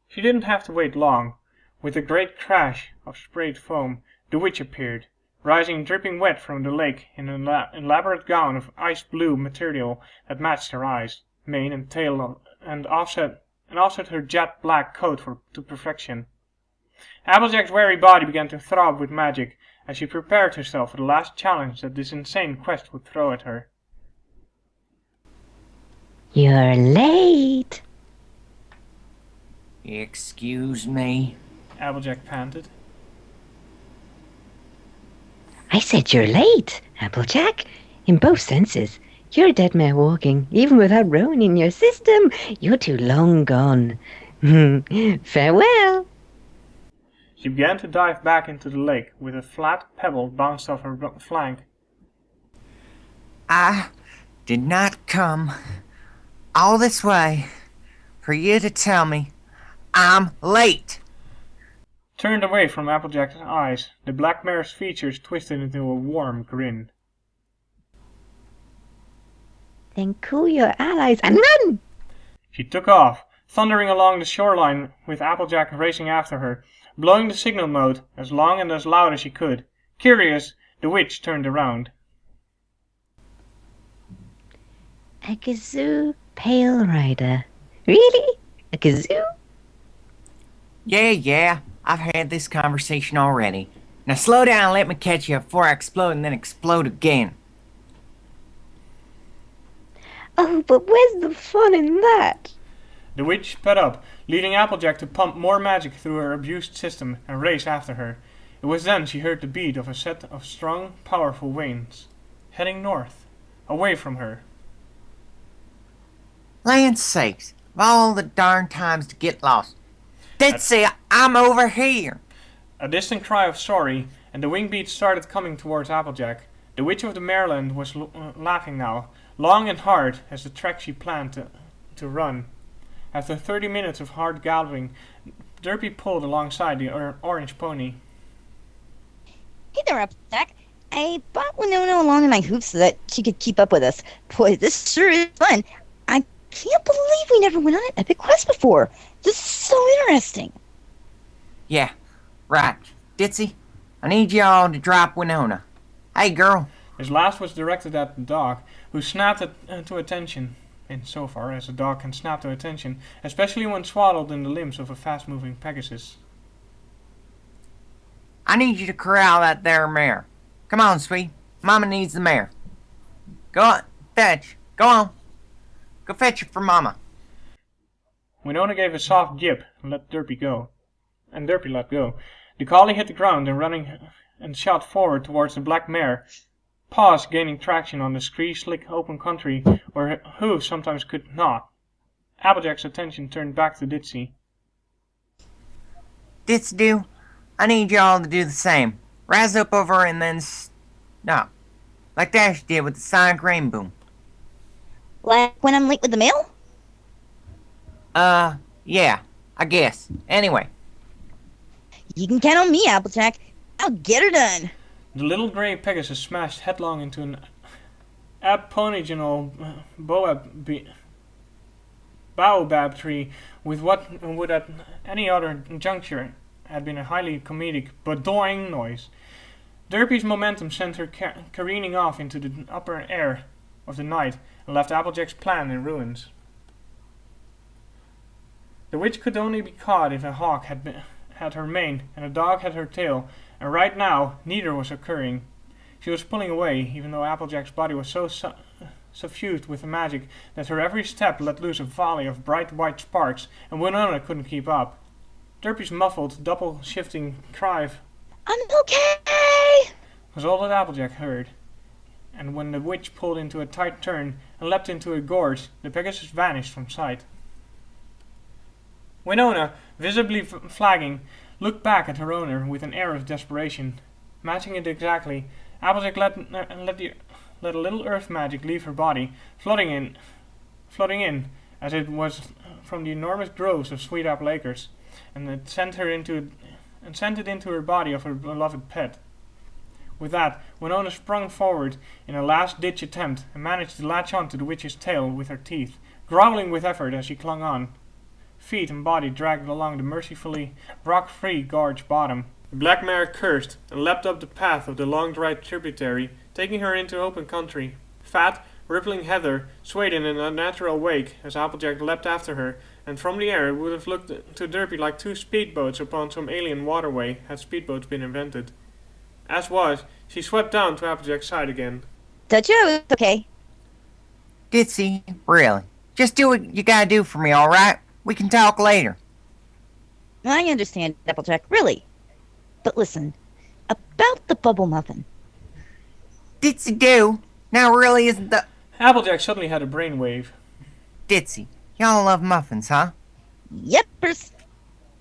She didn't have to wait long. With a great crash of sprayed foam, the witch appeared, rising dripping wet from the lake in an elaborate gown of ice-blue material that matched her eyes, mane and tail, and offset her jet-black coat to perfection. Applejack's weary body began to throb with magic as she prepared herself for the last challenge that this insane quest would throw at her. You're late. Excuse me. Applejack panted. I said you're late, Applejack. In both senses. You're a dead mare walking, even without rowan in your system. You're too long gone. Farewell. She began to dive back into the lake, with a flat pebble bounced off her flank. I did not come all this way for you to tell me I'm late. Turned away from Applejack's eyes, the black mare's features twisted into a warm grin. Then call your allies and run! She took off, thundering along the shoreline with Applejack racing after her, blowing the signal mode as long and as loud as she could. Curious, the witch turned around. A kazoo pale rider. Really? A kazoo? Yeah, I've had this conversation already. Now slow down and let me catch you before I explode and then explode again. Oh, but where's the fun in that? The witch sped up, leading Applejack to pump more magic through her abused system and race after her. It was then she heard the beat of a set of strong, powerful wings, heading north, away from her. Land's sakes, of all the darn times to get lost. Ditzy, I'm over here. A distant cry of sorry, and the wing beats started coming towards Applejack. The witch of the Mairwyn was laughing now, long and hard as the trek she planned to run. After 30 minutes of hard galloping, Derpy pulled alongside the orange pony. Hey there, Applejack. I brought Winona along in my hooves so that she could keep up with us. Boy, this sure is fun. I can't believe we never went on an epic quest before. This is so interesting. Yeah, right. Ditzy, I need y'all to drop Winona. Hey, girl. His last was directed at the dog, who snapped to attention, insofar as a dog can snap to attention, especially when swaddled in the limbs of a fast-moving Pegasus. I need you to corral that there mare. Come on, sweet. Mama needs the mare. Go on, fetch. Go on. Go fetch it for Mama. Winona gave a soft yip and let Derpy go. And Derpy let go. The collie hit the ground and shot forward towards the black mare, paws gaining traction on the scree-slick open country where Hooves sometimes could not. Applejack's attention turned back to Ditzy. Ditzy Doo, I need y'all to do the same. Rise up over and then stop. Like Dash did with the sonic rainbow. Like when I'm late with the mail? Yeah, I guess. Anyway. You can count on me, Applejack. I'll get her done. The little grey Pegasus smashed headlong into an aboriginal baobab tree with what would at any other juncture have been a highly comedic badoing noise. Derpy's momentum sent her careening off into the upper air of the night and left Applejack's plan in ruins. The witch could only be caught if a hawk had her mane and a dog had her tail, and right now neither was occurring. She was pulling away, even though Applejack's body was so suffused with the magic that her every step let loose a volley of bright white sparks, and Winona couldn't keep up. Derpy's muffled, double-shifting cry of I'm okay! was all that Applejack heard, and when the witch pulled into a tight turn and leapt into a gorge, the Pegasus vanished from sight. Winona, visibly flagging, looked back at her owner with an air of desperation. Matching it exactly, Applejack let a little earth magic leave her body, flooding in as it was from the enormous groves of sweet apple acres, and it sent it into her body of her beloved pet. With that, Winona sprung forward in a last-ditch attempt and managed to latch on to the witch's tail with her teeth, growling with effort as she clung on. Feet and body dragged along the mercifully rock-free gorge bottom. The black mare cursed and leapt up the path of the long dry tributary, taking her into open country. Fat, rippling heather swayed in an unnatural wake as Applejack leapt after her, and from the air it would have looked to Derpy like two speedboats upon some alien waterway had speedboats been invented. As was, she swept down to Applejack's side again. Told you it was okay. Ditzy, really. Just do what you gotta do for me, alright? We can talk later. I understand, Applejack, really. But listen, about the bubble muffin. Ditzy Doo, now really isn't the... Applejack suddenly had a brainwave. Ditzy, y'all love muffins, huh? Yepers.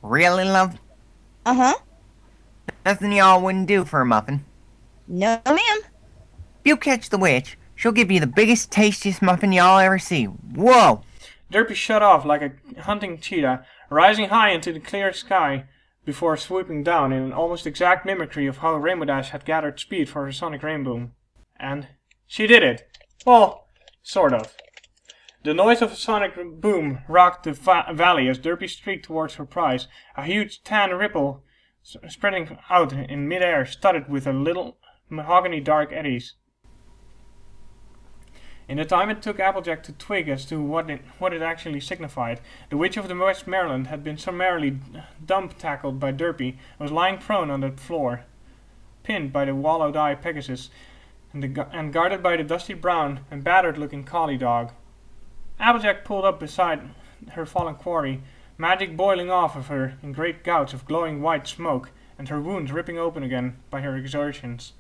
Really love... Uh-huh. Nothing y'all wouldn't do for a muffin. No, ma'am. If you catch the witch, she'll give you the biggest, tastiest muffin y'all ever see. Whoa! Derpy shot off like a hunting cheetah, rising high into the clear sky before swooping down in an almost exact mimicry of how Rainbow Dash had gathered speed for her sonic rainbow. And she did it. Well, sort of. The noise of a sonic boom rocked the valley as Derpy streaked towards her prize, a huge tan ripple spreading out in midair, studded with a little mahogany dark eddies. In the time it took Applejack to twig as to what it actually signified, the witch of the Westmareland had been summarily dump-tackled by Derpy and was lying prone on the floor, pinned by the wallowed-eye Pegasus and guarded by the dusty brown and battered-looking collie dog. Applejack pulled up beside her fallen quarry, magic boiling off of her in great gouts of glowing white smoke, and her wounds ripping open again by her exertions.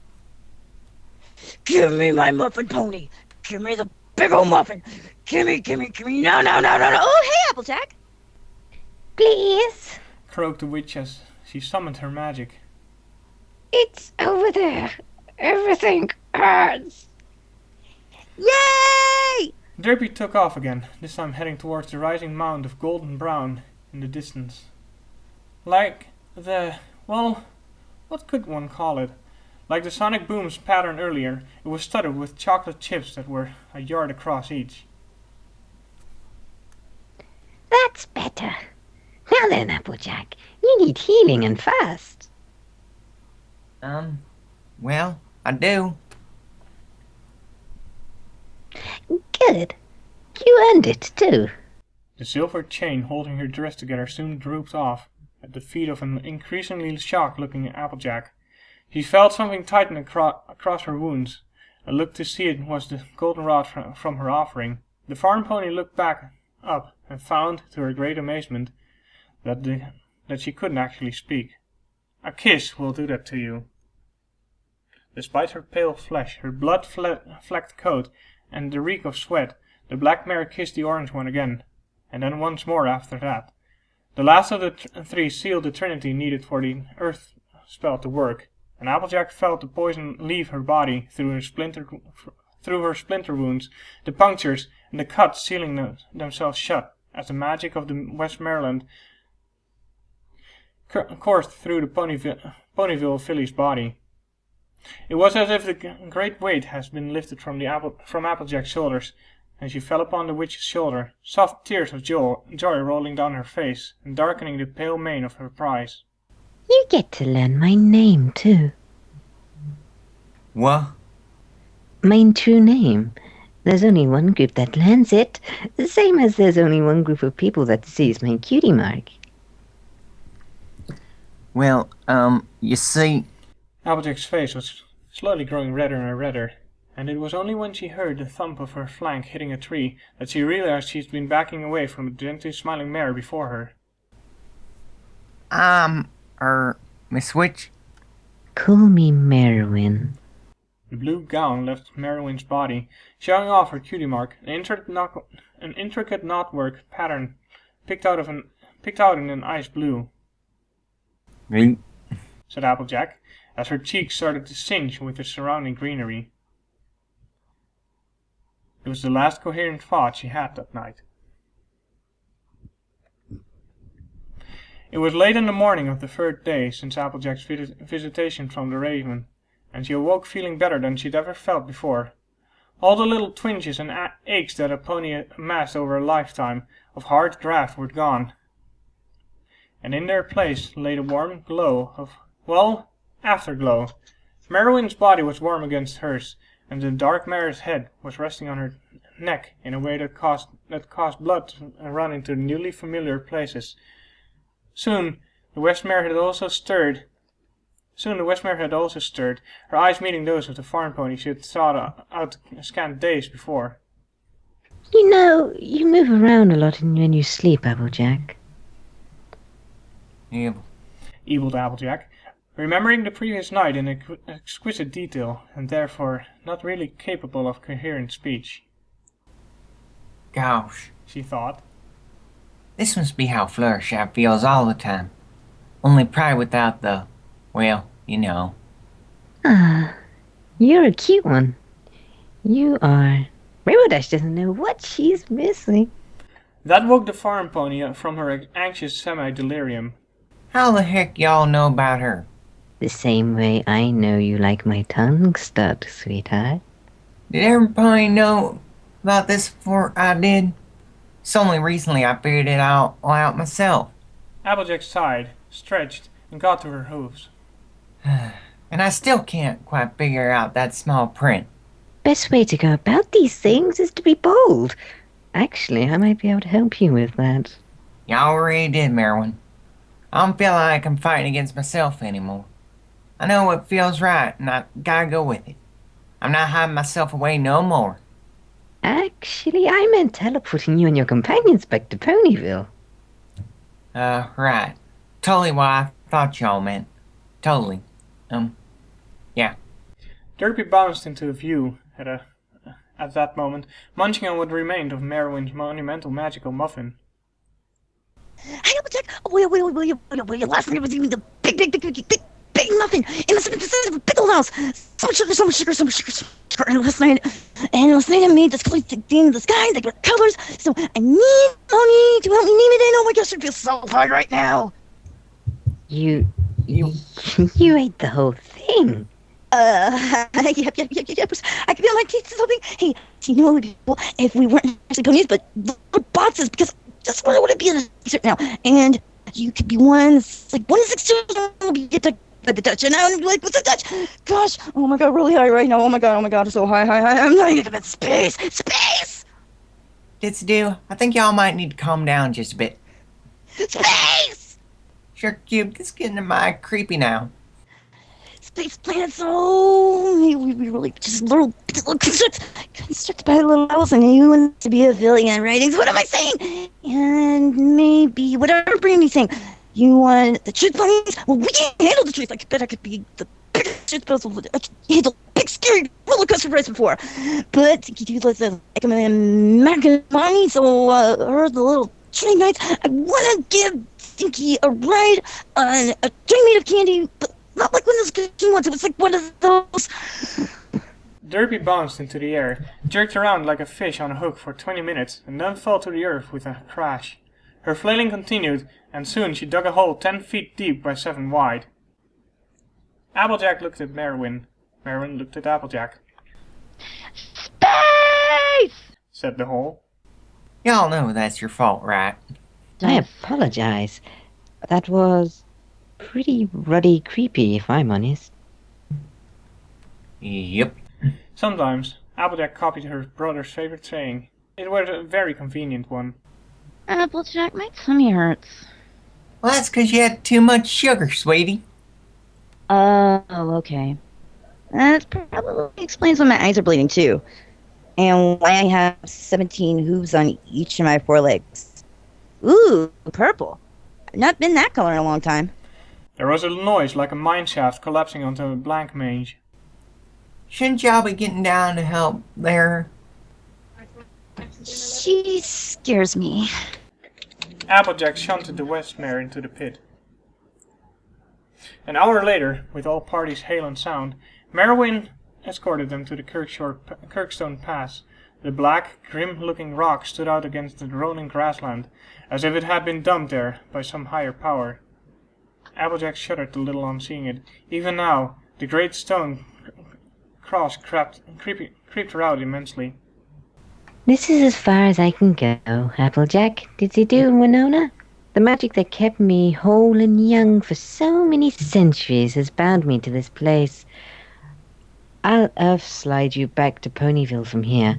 Give me my muffin pony. Give me the big old muffin. Give me. No. Oh, hey, Applejack. Please. Croaked the witch as she summoned her magic. It's over there. Everything hurts. Yay! Derpy took off again, this time heading towards the rising mound of golden brown in the distance. Like the... well, what could one call it? Like the sonic boom's pattern earlier, it was studded with chocolate chips that were a yard across each. That's better. Now then, Applejack, you need healing and fast. Well, I do. Good. You earned it, too. The silver chain holding her dress together soon drooped off at the feet of an increasingly shocked-looking Applejack. She felt something tighten across her wounds, and looked to see it was the goldenrod from her offering. The farm pony looked back up and found, to her great amazement, that she couldn't actually speak. A kiss will do that to you. Despite her pale flesh, her blood-flecked coat, and the reek of sweat, the black mare kissed the orange one again, and then once more after that. The last of the three sealed the trinity needed for the earth spell to work, and Applejack felt the poison leave her body through her splinter wounds, the punctures, and the cuts sealing themselves shut, as the magic of the Westmareland coursed through the Ponyville filly's body. It was as if the great weight had been lifted from Applejack's shoulders, and she fell upon the witch's shoulder, soft tears of joy rolling down her face and darkening the pale mane of her prize. You get to learn my name, too. What? My true name. There's only one group that learns it, the same as there's only one group of people that sees my cutie mark. Well, you see... Applejack's face was slowly growing redder and redder, and it was only when she heard the thump of her flank hitting a tree that she realized she'd been backing away from the gently smiling mare before her. Miss Witch? Call me Mairwyn. The blue gown left Mairwyn's body, showing off her cutie mark, an intricate knotwork pattern picked out in an ice blue. Said Applejack, as her cheeks started to singe with the surrounding greenery. It was the last coherent thought she had that night. It was late in the morning of the third day since Applejack's visitation from the Raven, and she awoke feeling better than she'd ever felt before. All the little twinges and aches that a pony amassed over a lifetime of hard graft were gone, and in their place lay the warm glow of, well, afterglow. Mairwyn's body was warm against hers, and the dark mare's head was resting on her neck in a way that caused blood to run into newly familiar places. Soon the Westmare had also stirred, her eyes meeting those of the farm pony she had sought out a scant days before. You know, you move around a lot when you sleep, Applejack. Eviled Applejack. remembering the previous night in exquisite detail, and therefore not really capable of coherent speech. Gosh, She thought. this must be how Fluttershy feels all the time. Only pride without the, well, you know. Ah, you're a cute one. You are. Rainbow Dash doesn't know what she's missing. That woke the farm pony from her anxious semi-delirium. How the heck y'all know about her? The same way I know you like my tongue stuck, sweetheart. Did everybody know about this before I did? It's only recently I figured it all out myself. Applejack sighed, stretched, and got to her hooves. And I still can't quite figure out that small print. Best way to go about these things is to be bold. Actually, I might be able to help you with that. You already did, Mairwyn. I don't feel like I'm fighting against myself anymore. I know what feels right, and I gotta go with it. I'm not hiding myself away no more. Actually, I meant teleporting you and your companions back to Ponyville. Right. Totally what I thought y'all meant. Totally. Yeah. Derpy bounced into view at that moment, munching on what remained of Mairwyn's monumental magical muffin. Hey, Applejack! Oh, wait, last night was eating the big muffin, and it's a big old house. So much sugar. And last night I made this crazy thing in the sky, like with colors. So I need money to help me name it. And oh my gosh, it feels so hard right now. You ate the whole thing. Yep. I could feel my teeth or something. Hey, do you know what would be cool if we weren't actually ponies, but little boxes? Because that's what I want to be in a t-shirt now. And you could be one. It's like 1 to 6 years old. You get to the Dutch, and I'm like, what's the Dutch? Gosh, oh my god, really high right now. Oh my god, so high. I'm not even in space. Ditzy Doo, I think y'all might need to calm down just a bit. Space! Sure, Cube, it's getting mighty creepy now. Space planets, oh, we really just little constructed by little owls, and you want to be a villain writings. What am I saying? And maybe whatever Brandy's saying. You want the truth bunnies? Well, we can't handle the truth. I bet I could be the biggest truth puzzle. I can handle big scary roller coaster rides before. But you do like a American money, so her the little train nights. I want to give Dinky a ride on a train made of candy, but not like one of those cooking ones. It was like one of those. Derpy bounced into the air, jerked around like a fish on a hook for 20 minutes, and then fell to the earth with a crash. Her flailing continued, and soon she dug a hole 10 feet deep by 7 wide. Applejack looked at Mairwyn. Mairwyn looked at Applejack. Space! Said the hole. Y'all know that's your fault, right? I apologize. That was pretty ruddy creepy, if I'm honest. Yep. Sometimes, Applejack copied her brother's favorite saying. It was a very convenient one. Applejack, my tummy hurts. Well, that's 'cause you had too much sugar, sweetie. Oh, okay. That probably explains why my eyes are bleeding too. And why I have 17 hooves on each of my 4 legs. Ooh, purple. I've not been that color in a long time. There was a noise like a mine shaft collapsing onto a blank mange. Shouldn't y'all be getting down to help there? She scares me. Applejack shunted the Westmare into the pit. An hour later, with all parties hail and sound, Mairwyn escorted them to the Kirkstone Pass. The black, grim-looking rock stood out against the rolling grassland, as if it had been dumped there by some higher power. Applejack shuddered a little on seeing it. Even now, the great stone cross creeped her out immensely. This is as far as I can go, Applejack. Ditzy Doo, Winona? The magic that kept me whole and young for so many centuries has bound me to this place. I'll earth slide you back to Ponyville from here.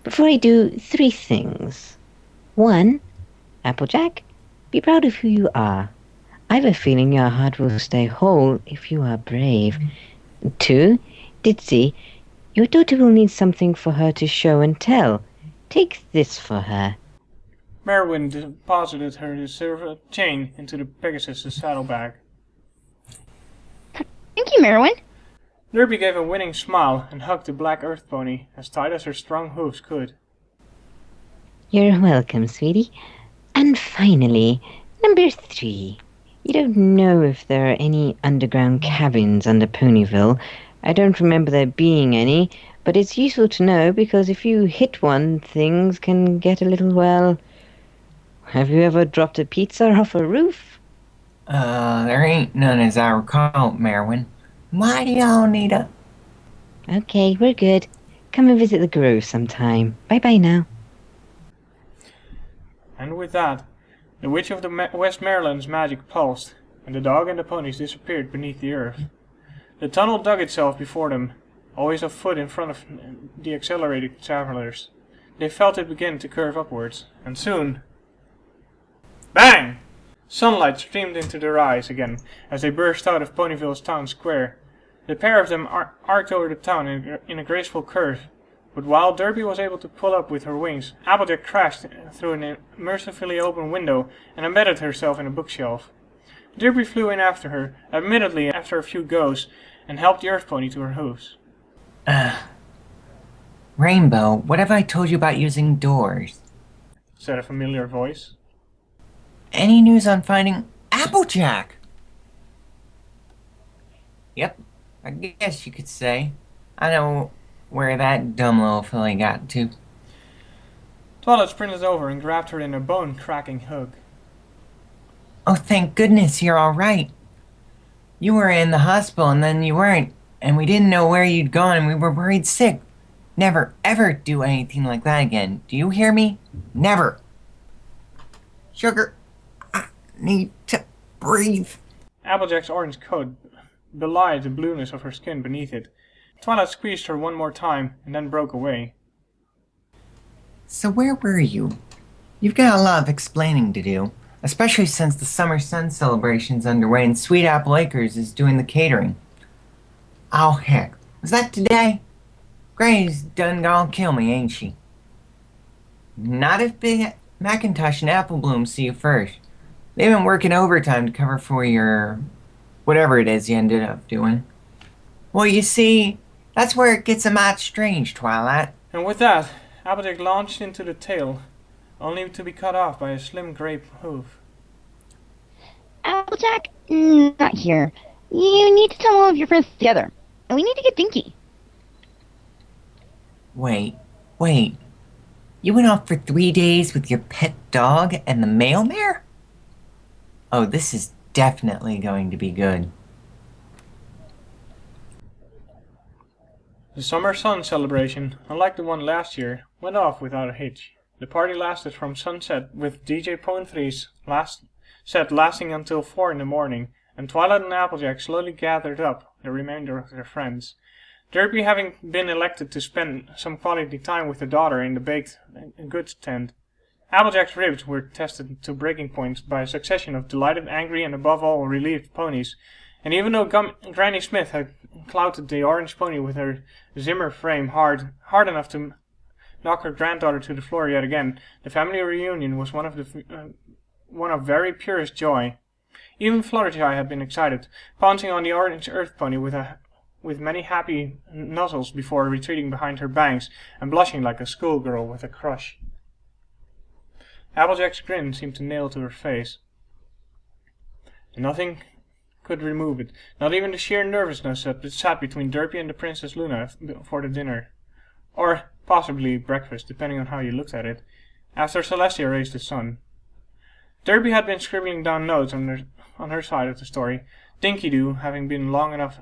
Before I do, 3 things. 1, Applejack, be proud of who you are. I've a feeling your heart will stay whole if you are brave. 2, Ditzy, your daughter will need something for her to show and tell. Take this for her. Mairwyn deposited her silver chain into the Pegasus' saddlebag. Thank you, Mairwyn. Derpy gave a winning smile and hugged the black earth pony as tight as her strong hooves could. You're welcome, sweetie. And finally, number 3. You don't know if there are any underground cabins under Ponyville. I don't remember there being any, but it's useful to know because if you hit one, things can get a little, well... Have you ever dropped a pizza off a roof? There ain't none as I recall, Mairwyn. Why do y'all need a... Okay, we're good. Come and visit the grove sometime. Bye-bye now. And with that, the witch of the Westmareland's magic pulsed, and the dog and the ponies disappeared beneath the earth. The tunnel dug itself before them, always a foot in front of the accelerated travelers. They felt it begin to curve upwards, and soon... Bang! Sunlight streamed into their eyes again as they burst out of Ponyville's town square. The pair of them arced over the town in a graceful curve, but while Derpy was able to pull up with her wings, Applejack crashed through an mercifully open window and embedded herself in a bookshelf. Derpy flew in after her, admittedly after a few goes, and helped the earth pony to her hooves. Rainbow, what have I told you about using doors? Said a familiar voice. Any news on finding Applejack? Yep, I guess you could say. I know where that dumb little filly got to. Twilight sprinted over and grabbed her in a bone-cracking hug. Oh, thank goodness you're all right. You were in the hospital and then you weren't, and we didn't know where you'd gone and we were worried sick. Never, ever do anything like that again. Do you hear me? Never. Sugar, I need to breathe. Applejack's orange coat belied the blueness of her skin beneath it. Twilight squeezed her one more time and then broke away. So where were you? You've got a lot of explaining to do, especially since the Summer Sun celebration's underway and Sweet Apple Acres is doing the catering. Oh heck, was that today? Granny's done gonna kill me, ain't she? Not if Big Macintosh and Apple Bloom see you first. They've been working overtime to cover for your... whatever it is you ended up doing. Well, you see, that's where it gets a mite strange, Twilight. And with that, Applejack launched into the tail, only to be cut off by a slim grape hoof. Applejack, not here. You need to tell all of your friends together. And we need to get Dinky. Wait. You went off for 3 days with your pet dog and the mail mare? Oh, this is definitely going to be good. The Summer Sun celebration, unlike the one last year, went off without a hitch. The party lasted from sunset, with DJ Poenfrie's set lasting until 4 in the morning, and Twilight and Applejack slowly gathered up the remainder of their friends. Derpy having been elected to spend some quality time with the daughter in the baked goods tent. Applejack's ribs were tested to breaking points by a succession of delighted, angry, and above all relieved ponies, and even though Granny Smith had clouted the orange pony with her Zimmer frame hard enough to knock her granddaughter to the floor yet again, the family reunion was one of very purest joy. Even Fluttershy had been excited, pouncing on the orange earth pony with many happy nuzzles before retreating behind her banks and blushing like a schoolgirl with a crush. Applejack's grin seemed to nail to her face, and nothing could remove it, not even the sheer nervousness that sat between Derpy and the Princess Luna for the dinner, or possibly breakfast, depending on how you looked at it, after Celestia raised the sun. Derpy had been scribbling down notes on her side of the story, Dinky Doo having been long enough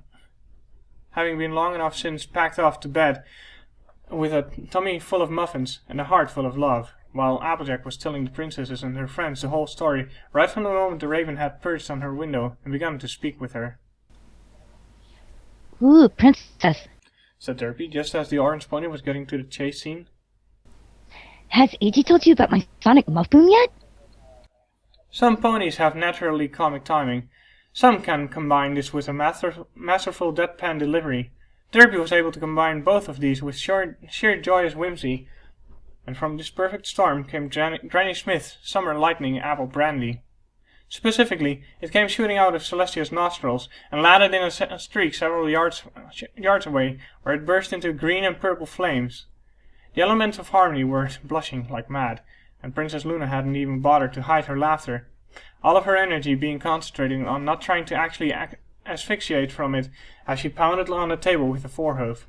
since packed off to bed with a tummy full of muffins and a heart full of love, while Applejack was telling the princesses and their friends the whole story right from the moment the raven had perched on her window and begun to speak with her. Ooh, princess. Said Derpy, just as the orange pony was getting to the chase scene. Has AG told you about my sonic muff boom yet? Some ponies have naturally comic timing. Some can combine this with a masterful deadpan delivery. Derpy was able to combine both of these with sheer joyous whimsy, and from this perfect storm came Granny Smith's summer lightning apple brandy. Specifically, it came shooting out of Celestia's nostrils and landed in a streak several yards away, where it burst into green and purple flames. The elements of harmony were blushing like mad, and Princess Luna hadn't even bothered to hide her laughter, all of her energy being concentrated on not trying to actually asphyxiate from it as she pounded on the table with the forehoof.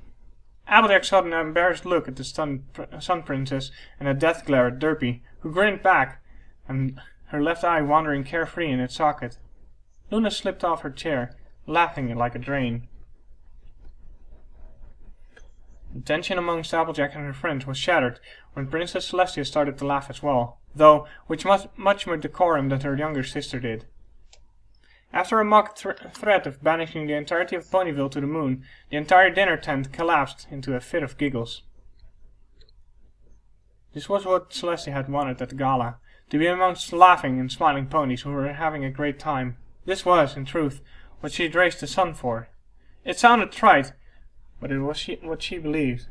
Applejack saw an embarrassed look at the stunned Sun Princess and a death glare at Derpy, who grinned back, and her left eye wandering carefree in its socket. Luna slipped off her chair, laughing like a drain. The tension amongst Applejack and her friends was shattered when Princess Celestia started to laugh as well, though with much more decorum than her younger sister did. After a mock threat of banishing the entirety of Ponyville to the moon, the entire dinner tent collapsed into a fit of giggles. This was what Celestia had wanted at the gala, to be amongst laughing and smiling ponies who were having a great time. This was, in truth, what she'd raised the sun for. It sounded trite, but it was what she believed.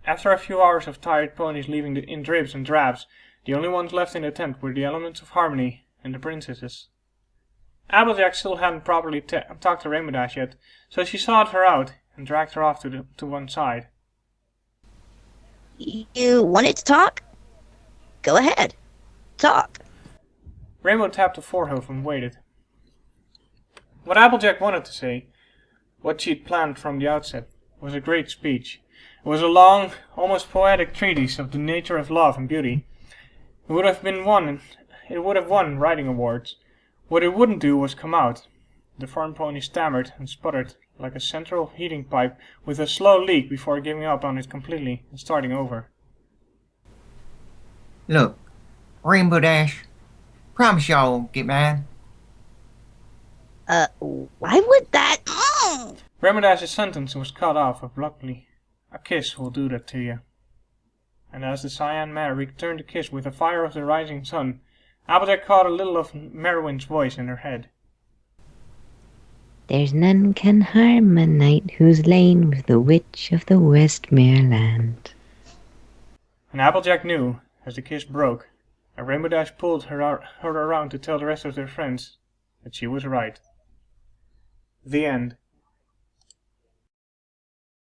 After a few hours of tired ponies leaving in dribs and drabs, the only ones left in the tent were the elements of harmony and the princesses. Applejack still hadn't properly talked to Rainbow Dash yet, so she sought her out and dragged her off to one side. You wanted to talk? Go ahead. Talk. Rainbow tapped the forehoof and waited. What Applejack wanted to say, what she'd planned from the outset, was a great speech. It was a long, almost poetic treatise of the nature of love and beauty. It would have won writing awards. What it wouldn't do was come out. The farm pony stammered and sputtered like a central heating pipe with a slow leak before giving up on it completely and starting over. Look, Rainbow Dash, promise y'all won't get mad. Why would that? Rainbow Dash's sentence was cut off abruptly. A kiss will do that to you. And as the cyan mare returned the kiss with the fire of the rising sun, Applejack caught a little of Mairwyn's voice in her head. There's none can harm a knight who's lain with the witch of the Westmareland. And Applejack knew, as the kiss broke, and Rainbow Dash pulled her around to tell the rest of their friends that she was right. The end.